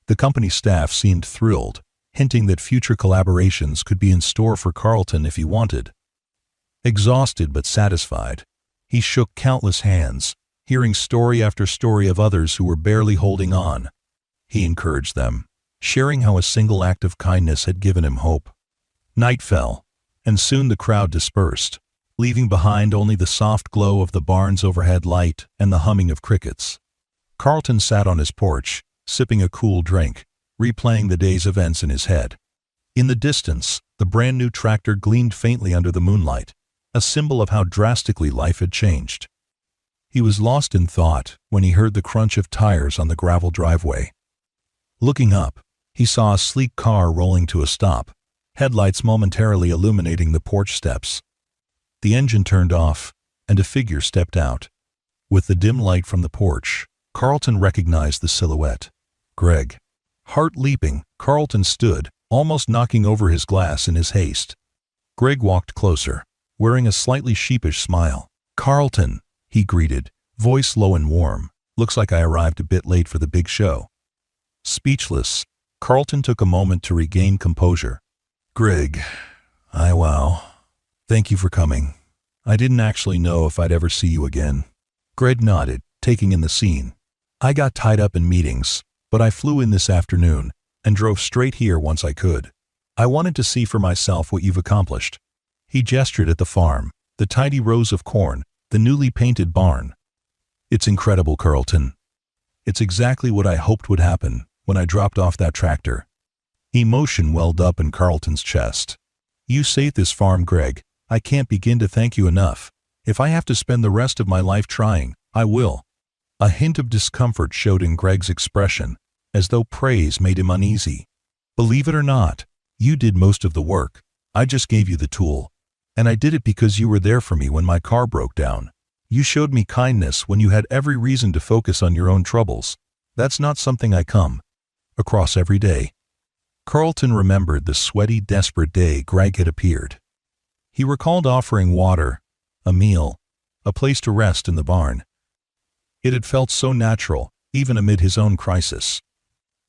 The company staff seemed thrilled, hinting that future collaborations could be in store for Carlton if he wanted. Exhausted but satisfied, he shook countless hands, hearing story after story of others who were barely holding on. He encouraged them, sharing how a single act of kindness had given him hope. Night fell, and soon the crowd dispersed, leaving behind only the soft glow of the barn's overhead light and the humming of crickets. Carlton sat on his porch, sipping a cool drink, replaying the day's events in his head. In the distance, the brand-new tractor gleamed faintly under the moonlight, a symbol of how drastically life had changed. He was lost in thought when he heard the crunch of tires on the gravel driveway. Looking up, he saw a sleek car rolling to a stop, headlights momentarily illuminating the porch steps. The engine turned off, and a figure stepped out. With the dim light from the porch, Carlton recognized the silhouette. Greg. Heart leaping, Carlton stood, almost knocking over his glass in his haste. Greg walked closer, wearing a slightly sheepish smile. "Carlton," he greeted, voice low and warm. "Looks like I arrived a bit late for the big show." Speechless, Carlton took a moment to regain composure. "Greg, wow. Thank you for coming. I didn't actually know if I'd ever see you again." Greg nodded, taking in the scene. "I got tied up in meetings, but I flew in this afternoon and drove straight here once I could. I wanted to see for myself what you've accomplished." He gestured at the farm, the tidy rows of corn, the newly painted barn. "It's incredible, Carlton. It's exactly what I hoped would happen when I dropped off that tractor." Emotion welled up in Carlton's chest. "You saved this farm, Greg. I can't begin to thank you enough. If I have to spend the rest of my life trying, I will." A hint of discomfort showed in Greg's expression, as though praise made him uneasy. "Believe it or not, You did most of the work. I just gave you the tool. And I did it because you were there for me when my car broke down. You showed me kindness when you had every reason to focus on your own troubles. That's not something I come across every day. Carlton remembered the sweaty, desperate day Greg had appeared. He recalled offering water, a meal, a place to rest in the barn. It had felt so natural, even amid his own crisis.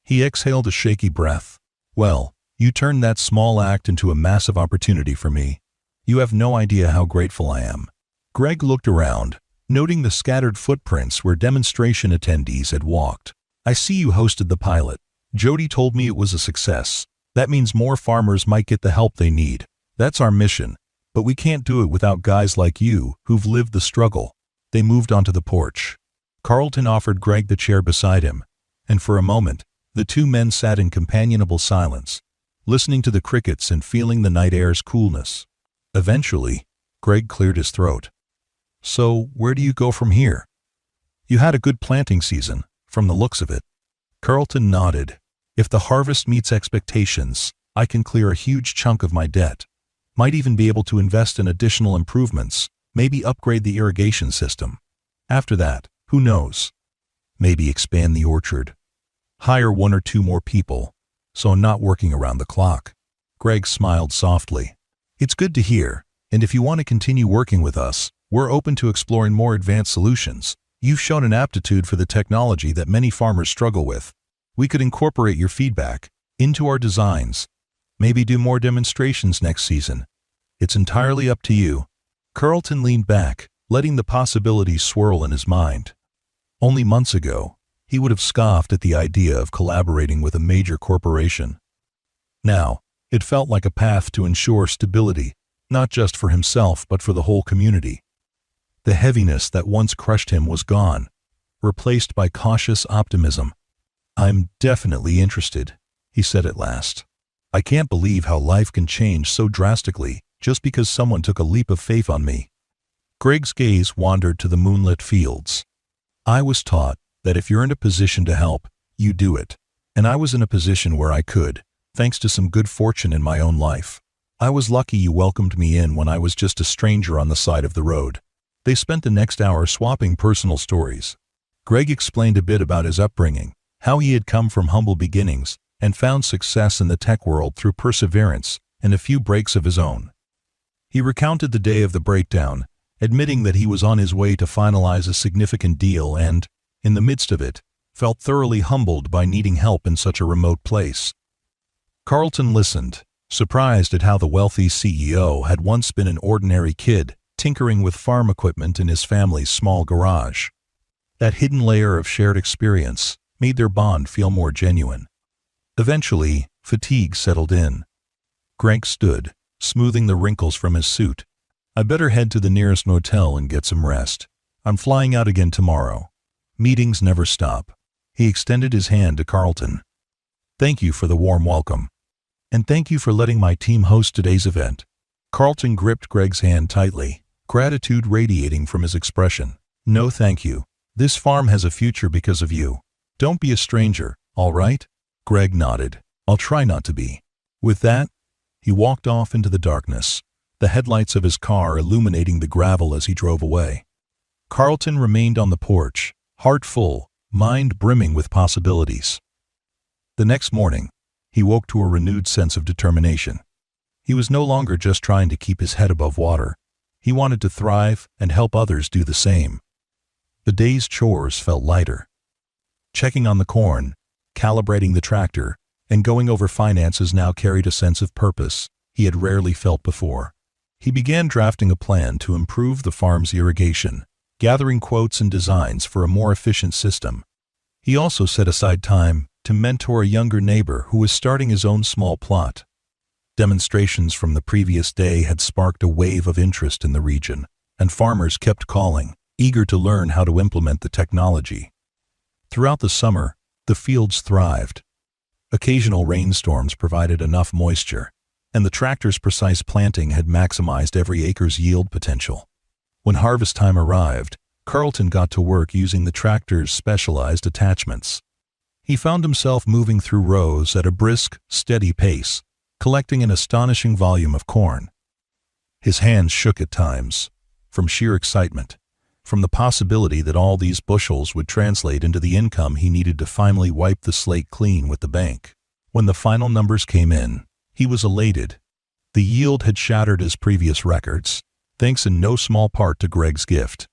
He exhaled a shaky breath. Well, you turned that small act into a massive opportunity for me. You have no idea how grateful I am. Greg looked around, noting the scattered footprints where demonstration attendees had walked. I see you hosted the pilot. Jody told me it was a success. That means more farmers might get the help they need. That's our mission. But we can't do it without guys like you who've lived the struggle. They moved onto the porch. Carlton offered Greg the chair beside him, and for a moment, the two men sat in companionable silence, listening to the crickets and feeling the night air's coolness. Eventually, Greg cleared his throat. So, where do you go from here? You had a good planting season, from the looks of it. Carlton nodded. If the harvest meets expectations, I can clear a huge chunk of my debt. Might even be able to invest in additional improvements, maybe upgrade the irrigation system. After that, who knows? Maybe expand the orchard. Hire 1 or 2 more people, so I'm not working around the clock. Greg smiled softly. It's good to hear, and if you want to continue working with us, we're open to exploring more advanced solutions. You've shown an aptitude for the technology that many farmers struggle with. We could incorporate your feedback into our designs. Maybe do more demonstrations next season. It's entirely up to you. Carlton leaned back, letting the possibilities swirl in his mind. Only months ago, he would have scoffed at the idea of collaborating with a major corporation. Now, it felt like a path to ensure stability, not just for himself but for the whole community. The heaviness that once crushed him was gone, replaced by cautious optimism. I'm definitely interested, he said at last. I can't believe how life can change so drastically just because someone took a leap of faith on me. Greg's gaze wandered to the moonlit fields. I was taught that if you're in a position to help, you do it. And I was in a position where I could, thanks to some good fortune in my own life. I was lucky you welcomed me in when I was just a stranger on the side of the road. They spent the next hour swapping personal stories. Greg explained a bit about his upbringing, how he had come from humble beginnings and found success in the tech world through perseverance and a few breaks of his own. He recounted the day of the breakdown, admitting that he was on his way to finalize a significant deal and, in the midst of it, felt thoroughly humbled by needing help in such a remote place. Carlton listened, surprised at how the wealthy CEO had once been an ordinary kid, tinkering with farm equipment in his family's small garage. That hidden layer of shared experience made their bond feel more genuine. Eventually, fatigue settled in. Greg stood, smoothing the wrinkles from his suit. I better head to the nearest motel and get some rest. I'm flying out again tomorrow. Meetings never stop. He extended his hand to Carlton. Thank you for the warm welcome. And thank you for letting my team host today's event. Carlton gripped Greg's hand tightly, gratitude radiating from his expression. No thank you. This farm has a future because of you. Don't be a stranger, all right? Greg nodded. I'll try not to be. With that, he walked off into the darkness, the headlights of his car illuminating the gravel as he drove away. Carlton remained on the porch, heart full, mind brimming with possibilities. The next morning, he woke to a renewed sense of determination. He was no longer just trying to keep his head above water. He wanted to thrive and help others do the same. The day's chores felt lighter. Checking on the corn, calibrating the tractor, and going over finances now carried a sense of purpose he had rarely felt before. He began drafting a plan to improve the farm's irrigation, gathering quotes and designs for a more efficient system. He also set aside time to mentor a younger neighbor who was starting his own small plot. Demonstrations from the previous day had sparked a wave of interest in the region, and farmers kept calling, eager to learn how to implement the technology. Throughout the summer, the fields thrived. Occasional rainstorms provided enough moisture, and the tractor's precise planting had maximized every acre's yield potential. When harvest time arrived, Carlton got to work using the tractor's specialized attachments. He found himself moving through rows at a brisk, steady pace, collecting an astonishing volume of corn. His hands shook at times, from sheer excitement, from the possibility that all these bushels would translate into the income he needed to finally wipe the slate clean with the bank. When the final numbers came in, he was elated. The yield had shattered his previous records, thanks in no small part to Greg's gift.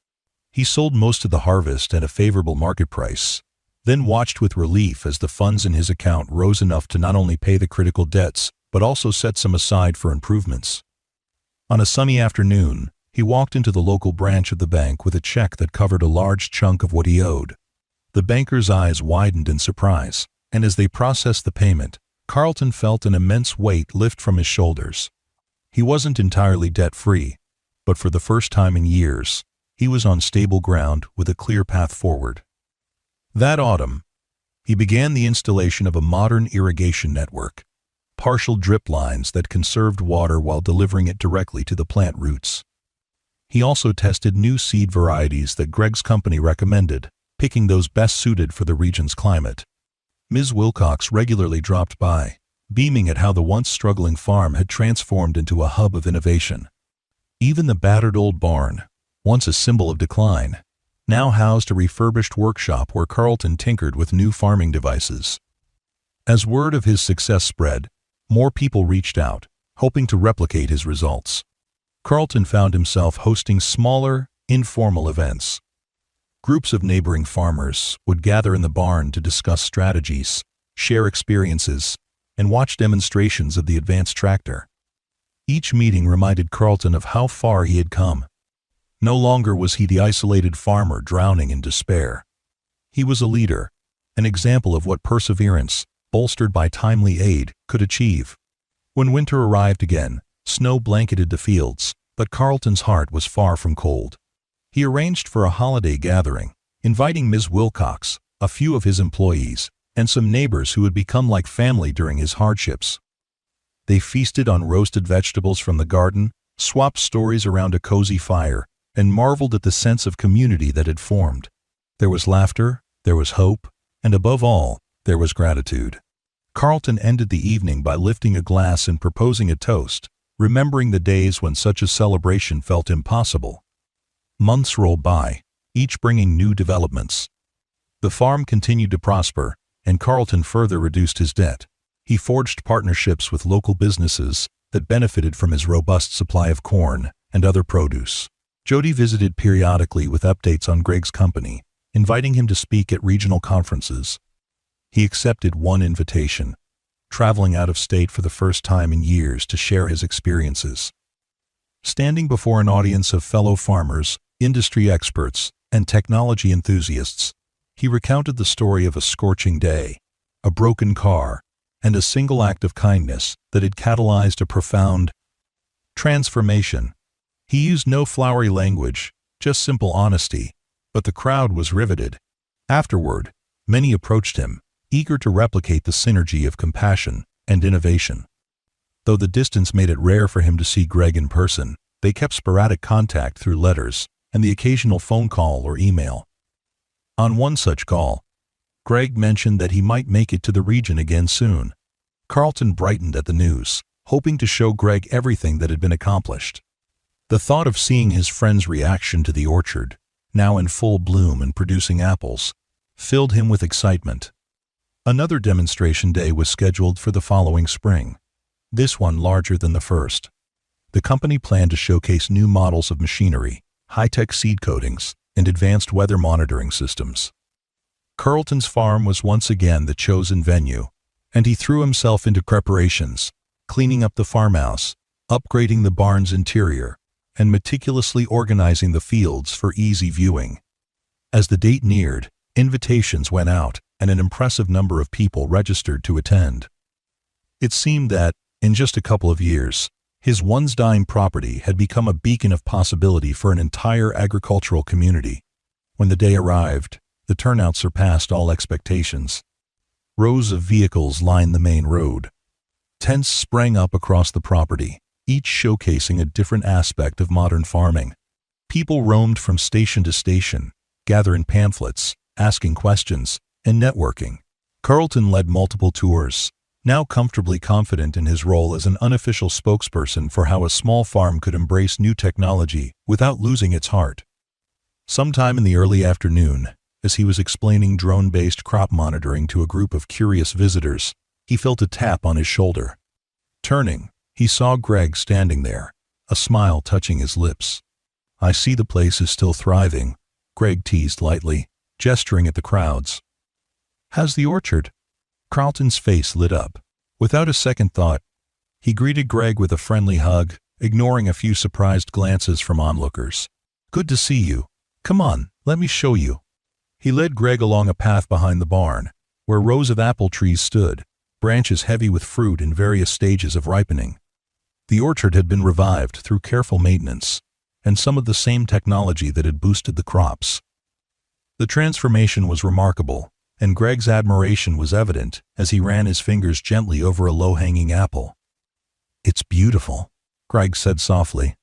He sold most of the harvest at a favorable market price, then watched with relief as the funds in his account rose enough to not only pay the critical debts, but also set some aside for improvements. On a sunny afternoon, he walked into the local branch of the bank with a check that covered a large chunk of what he owed. The banker's eyes widened in surprise, and as they processed the payment, Carlton felt an immense weight lift from his shoulders. He wasn't entirely debt-free, but for the first time in years, he was on stable ground with a clear path forward. That autumn, he began the installation of a modern irrigation network, partial drip lines that conserved water while delivering it directly to the plant roots. He also tested new seed varieties that Greg's company recommended, picking those best suited for the region's climate. Ms. Wilcox regularly dropped by, beaming at how the once struggling farm had transformed into a hub of innovation. Even the battered old barn, once a symbol of decline, now housed a refurbished workshop where Carlton tinkered with new farming devices. As word of his success spread, more people reached out, hoping to replicate his results. Carlton found himself hosting smaller, informal events. Groups of neighboring farmers would gather in the barn to discuss strategies, share experiences, and watch demonstrations of the advanced tractor. Each meeting reminded Carlton of how far he had come. No longer was he the isolated farmer drowning in despair. He was a leader, an example of what perseverance, bolstered by timely aid, could achieve. When winter arrived again, snow blanketed the fields, but Carlton's heart was far from cold. He arranged for a holiday gathering, inviting Ms. Wilcox, a few of his employees, and some neighbors who had become like family during his hardships. They feasted on roasted vegetables from the garden, swapped stories around a cozy fire, and marveled at the sense of community that had formed. There was laughter, there was hope, and above all, there was gratitude. Carlton ended the evening by lifting a glass and proposing a toast, remembering the days when such a celebration felt impossible. Months rolled by, each bringing new developments. The farm continued to prosper, and Carlton further reduced his debt. He forged partnerships with local businesses that benefited from his robust supply of corn and other produce. Jody visited periodically with updates on Greg's company, inviting him to speak at regional conferences. He accepted one invitation, traveling out of state for the first time in years to share his experiences. Standing before an audience of fellow farmers, industry experts, and technology enthusiasts, he recounted the story of a scorching day, a broken car, and a single act of kindness that had catalyzed a profound transformation. He used no flowery language, just simple honesty, but the crowd was riveted. Afterward, many approached him, eager to replicate the synergy of compassion and innovation. Though the distance made it rare for him to see Greg in person, they kept sporadic contact through letters and the occasional phone call or email. On one such call, Greg mentioned that he might make it to the region again soon. Carlton brightened at the news, hoping to show Greg everything that had been accomplished. The thought of seeing his friend's reaction to the orchard, now in full bloom and producing apples, filled him with excitement. Another demonstration day was scheduled for the following spring, this one larger than the first. The company planned to showcase new models of machinery, high-tech seed coatings, and advanced weather monitoring systems. Carlton's farm was once again the chosen venue, and he threw himself into preparations, cleaning up the farmhouse, upgrading the barn's interior, and meticulously organizing the fields for easy viewing. As the date neared, invitations went out, and an impressive number of people registered to attend. It seemed that, in just a couple of years, his once-dying property had become a beacon of possibility for an entire agricultural community. When the day arrived, the turnout surpassed all expectations. Rows of vehicles lined the main road. Tents sprang up across the property, each showcasing a different aspect of modern farming. People roamed from station to station, gathering pamphlets, asking questions, and networking. Carlton led multiple tours, now comfortably confident in his role as an unofficial spokesperson for how a small farm could embrace new technology without losing its heart. Sometime in the early afternoon, as he was explaining drone-based crop monitoring to a group of curious visitors, he felt a tap on his shoulder. Turning, he saw Greg standing there, a smile touching his lips. "I see the place is still thriving," Greg teased lightly, gesturing at the crowds. "How's the orchard?" Carlton's face lit up. Without a second thought, he greeted Greg with a friendly hug, ignoring a few surprised glances from onlookers. "Good to see you. Come on, let me show you." He led Greg along a path behind the barn, where rows of apple trees stood, branches heavy with fruit in various stages of ripening. The orchard had been revived through careful maintenance, and some of the same technology that had boosted the crops. The transformation was remarkable, and Greg's admiration was evident as he ran his fingers gently over a low-hanging apple. "It's beautiful," Greg said softly.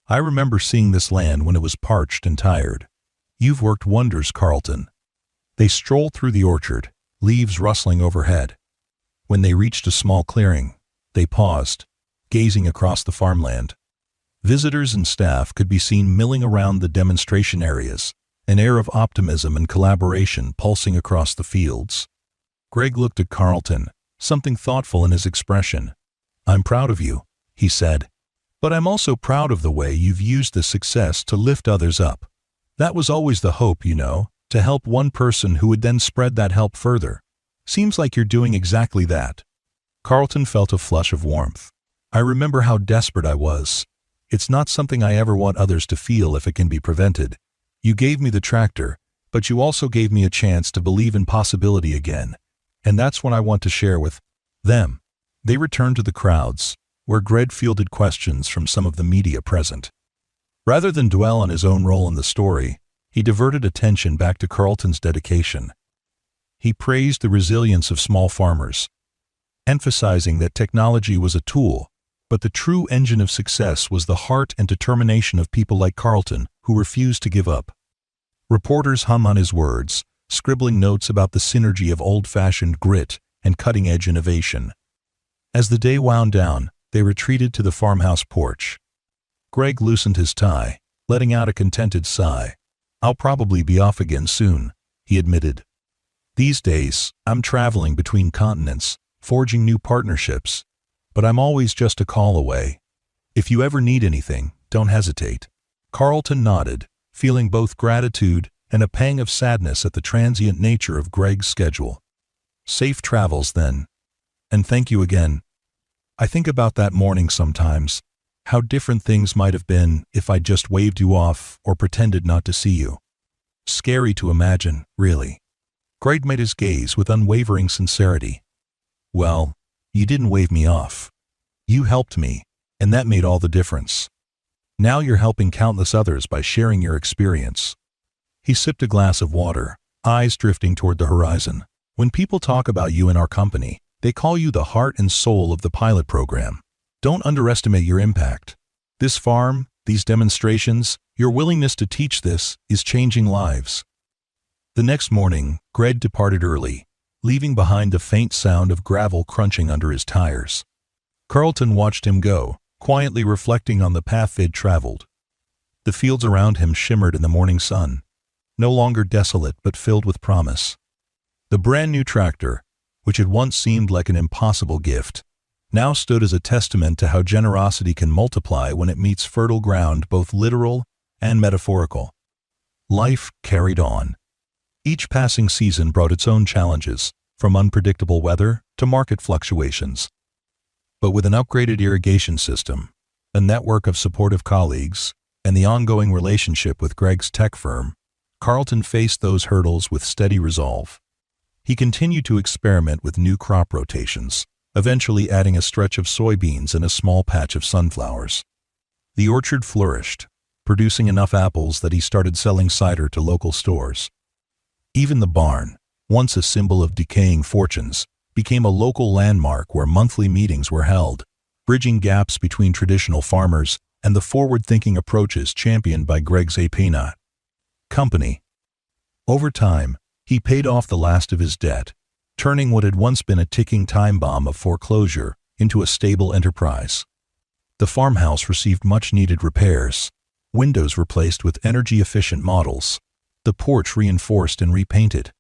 "I remember seeing this land when it was parched and tired. You've worked wonders, Carlton." They strolled through the orchard, leaves rustling overhead. When they reached a small clearing, they paused, gazing across the farmland. Visitors and staff could be seen milling around the demonstration areas, an air of optimism and collaboration pulsing across the fields. Greg looked at Carlton, something thoughtful in his expression. "I'm proud of you," he said. "But I'm also proud of the way you've used this success to lift others up. That was always the hope, you know, to help one person who would then spread that help further. Seems like you're doing exactly that." Carlton felt a flush of warmth. "I remember how desperate I was. It's not something I ever want others to feel if it can be prevented. You gave me the tractor, but you also gave me a chance to believe in possibility again. And that's what I want to share with them." They returned to the crowds, where Greg fielded questions from some of the media present. Rather than dwell on his own role in the story, he diverted attention back to Carlton's dedication. He praised the resilience of small farmers, emphasizing that technology was a tool, but the true engine of success was the heart and determination of people like Carlton who refused to give up. Reporters hum on his words, scribbling notes about the synergy of old-fashioned grit and cutting-edge innovation. As the day wound down, they retreated to the farmhouse porch. Greg loosened his tie, letting out a contented sigh. "I'll probably be off again soon," he admitted. "These days, I'm traveling between continents, forging new partnerships, but I'm always just a call away. If you ever need anything, don't hesitate." Carlton nodded, feeling both gratitude and a pang of sadness at the transient nature of Greg's schedule. "Safe travels, then. And thank you again. I think about that morning sometimes, how different things might have been if I'd just waved you off or pretended not to see you. Scary to imagine, really." Greg met his gaze with unwavering sincerity. "Well, you didn't wave me off. You helped me, and that made all the difference. Now you're helping countless others by sharing your experience." He sipped a glass of water, eyes drifting toward the horizon. "When people talk about you in our company, they call you the heart and soul of the pilot program. Don't underestimate your impact. This farm, these demonstrations, your willingness to teach this is changing lives." The next morning, Greg departed early, leaving behind the faint sound of gravel crunching under his tires. Carlton watched him go, quietly reflecting on the path they'd traveled. The fields around him shimmered in the morning sun, no longer desolate but filled with promise. The brand-new tractor, which had once seemed like an impossible gift, now stood as a testament to how generosity can multiply when it meets fertile ground, both literal and metaphorical. Life carried on. Each passing season brought its own challenges, from unpredictable weather to market fluctuations. But with an upgraded irrigation system, a network of supportive colleagues, and the ongoing relationship with Greg's tech firm, Carlton faced those hurdles with steady resolve. He continued to experiment with new crop rotations, eventually adding a stretch of soybeans and a small patch of sunflowers. The orchard flourished, producing enough apples that he started selling cider to local stores. Even the barn, once a symbol of decaying fortunes, became a local landmark where monthly meetings were held, bridging gaps between traditional farmers and the forward-thinking approaches championed by Greg's Apena Company. Over time, he paid off the last of his debt, turning what had once been a ticking time bomb of foreclosure into a stable enterprise. The farmhouse received much-needed repairs, windows replaced with energy-efficient models, the porch reinforced and repainted.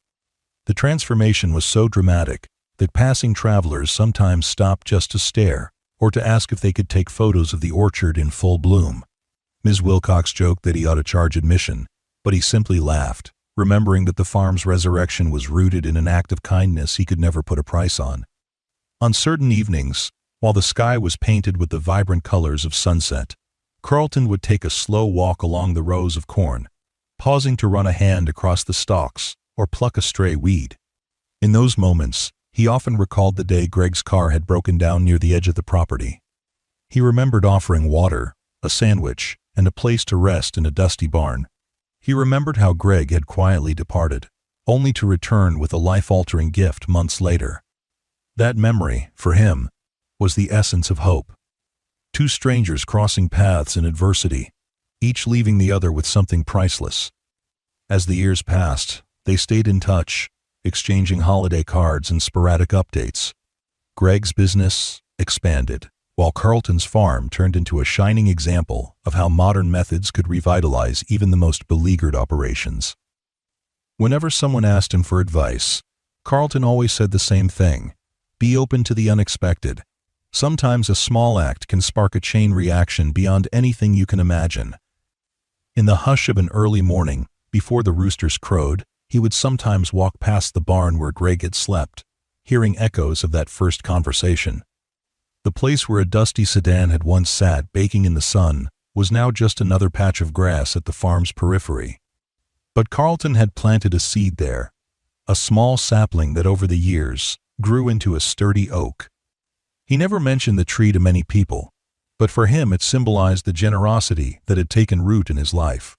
The transformation was so dramatic that passing travelers sometimes stopped just to stare or to ask if they could take photos of the orchard in full bloom. Ms. Wilcox joked that he ought to charge admission, but he simply laughed, remembering that the farm's resurrection was rooted in an act of kindness he could never put a price on. On certain evenings, while the sky was painted with the vibrant colors of sunset, Carlton would take a slow walk along the rows of corn, pausing to run a hand across the stalks or pluck a stray weed. In those moments, he often recalled the day Greg's car had broken down near the edge of the property. He remembered offering water, a sandwich, and a place to rest in a dusty barn. He remembered how Greg had quietly departed, only to return with a life-altering gift months later. That memory, for him, was the essence of hope. Two strangers crossing paths in adversity, each leaving the other with something priceless. As the years passed, they stayed in touch, exchanging holiday cards and sporadic updates. Greg's business expanded, while Carlton's farm turned into a shining example of how modern methods could revitalize even the most beleaguered operations. Whenever someone asked him for advice, Carlton always said the same thing: be open to the unexpected. Sometimes a small act can spark a chain reaction beyond anything you can imagine. In the hush of an early morning, before the roosters crowed, he would sometimes walk past the barn where Greg had slept, hearing echoes of that first conversation. The place where a dusty sedan had once sat baking in the sun was now just another patch of grass at the farm's periphery. But Carlton had planted a seed there, a small sapling that over the years grew into a sturdy oak. He never mentioned the tree to many people, but for him it symbolized the generosity that had taken root in his life.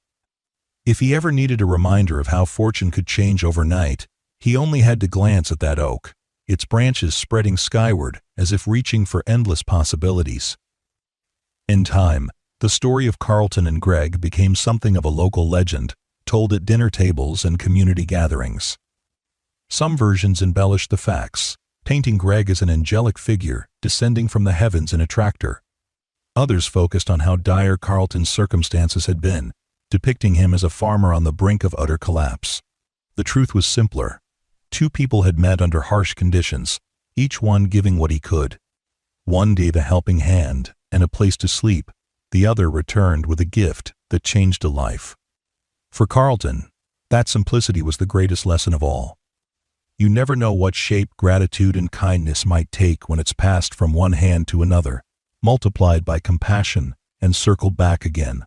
If he ever needed a reminder of how fortune could change overnight, he only had to glance at that oak, its branches spreading skyward as if reaching for endless possibilities. In time, the story of Carlton and Greg became something of a local legend, told at dinner tables and community gatherings. Some versions embellished the facts, painting Greg as an angelic figure descending from the heavens in a tractor. Others focused on how dire Carlton's circumstances had been, depicting him as a farmer on the brink of utter collapse. The truth was simpler. Two people had met under harsh conditions, each one giving what he could. One gave a helping hand and a place to sleep, the other returned with a gift that changed a life. For Carlton, that simplicity was the greatest lesson of all. You never know what shape gratitude and kindness might take when it's passed from one hand to another, multiplied by compassion, and circled back again.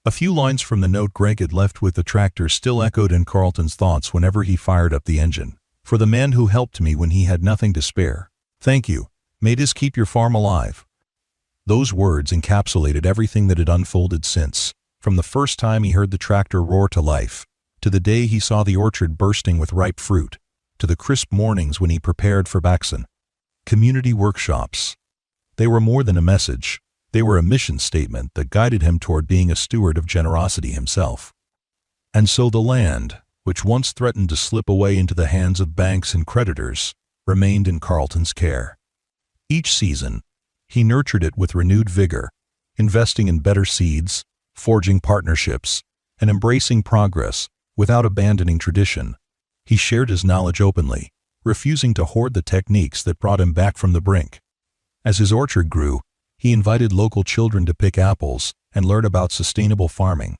A few lines from the note Greg had left with the tractor still echoed in Carlton's thoughts whenever he fired up the engine. For the man who helped me when he had nothing to spare. Thank you. May this keep your farm alive. Those words encapsulated everything that had unfolded since, from the first time he heard the tractor roar to life, to the day he saw the orchard bursting with ripe fruit, to the crisp mornings when he prepared for Baxen. Community workshops. They were more than a message. They were a mission statement that guided him toward being a steward of generosity himself. And so the land, which once threatened to slip away into the hands of banks and creditors, remained in Carlton's care. Each season, he nurtured it with renewed vigor, investing in better seeds, forging partnerships, and embracing progress without abandoning tradition. He shared his knowledge openly, refusing to hoard the techniques that brought him back from the brink. As his orchard grew, he invited local children to pick apples and learn about sustainable farming.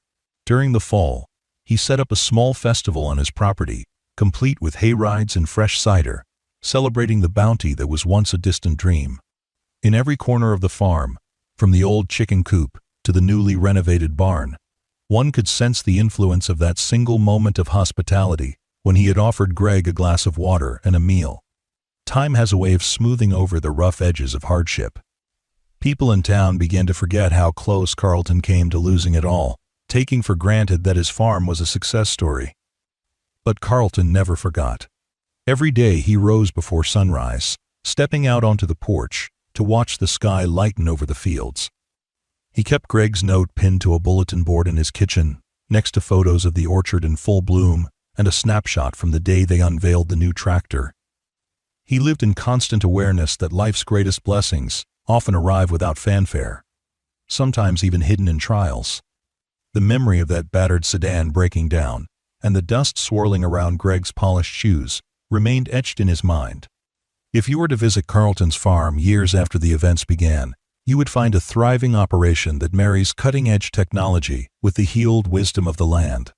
During the fall, he set up a small festival on his property, complete with hay rides and fresh cider, celebrating the bounty that was once a distant dream. In every corner of the farm, from the old chicken coop to the newly renovated barn, one could sense the influence of that single moment of hospitality when he had offered Greg a glass of water and a meal. Time has a way of smoothing over the rough edges of hardship. People in town began to forget how close Carlton came to losing it all, taking for granted that his farm was a success story. But Carlton never forgot. Every day he rose before sunrise, stepping out onto the porch to watch the sky lighten over the fields. He kept Greg's note pinned to a bulletin board in his kitchen, next to photos of the orchard in full bloom and a snapshot from the day they unveiled the new tractor. He lived in constant awareness that life's greatest blessings often arrive without fanfare, sometimes even hidden in trials. The memory of that battered sedan breaking down and the dust swirling around Greg's polished shoes remained etched in his mind. If you were to visit Carlton's farm years after the events began, you would find a thriving operation that marries cutting-edge technology with the healed wisdom of the land.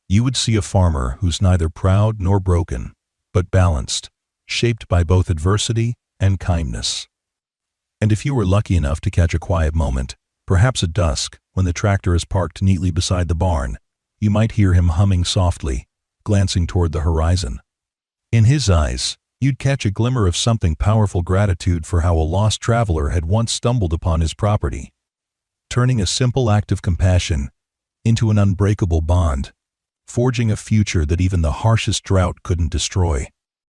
You would see a farmer who's neither proud nor broken, but balanced, shaped by both adversity and kindness. And if you were lucky enough to catch a quiet moment, perhaps at dusk, when the tractor is parked neatly beside the barn, you might hear him humming softly, glancing toward the horizon. In his eyes, you'd catch a glimmer of something powerful: gratitude for how a lost traveler had once stumbled upon his property, turning a simple act of compassion into an unbreakable bond, forging a future that even the harshest drought couldn't destroy.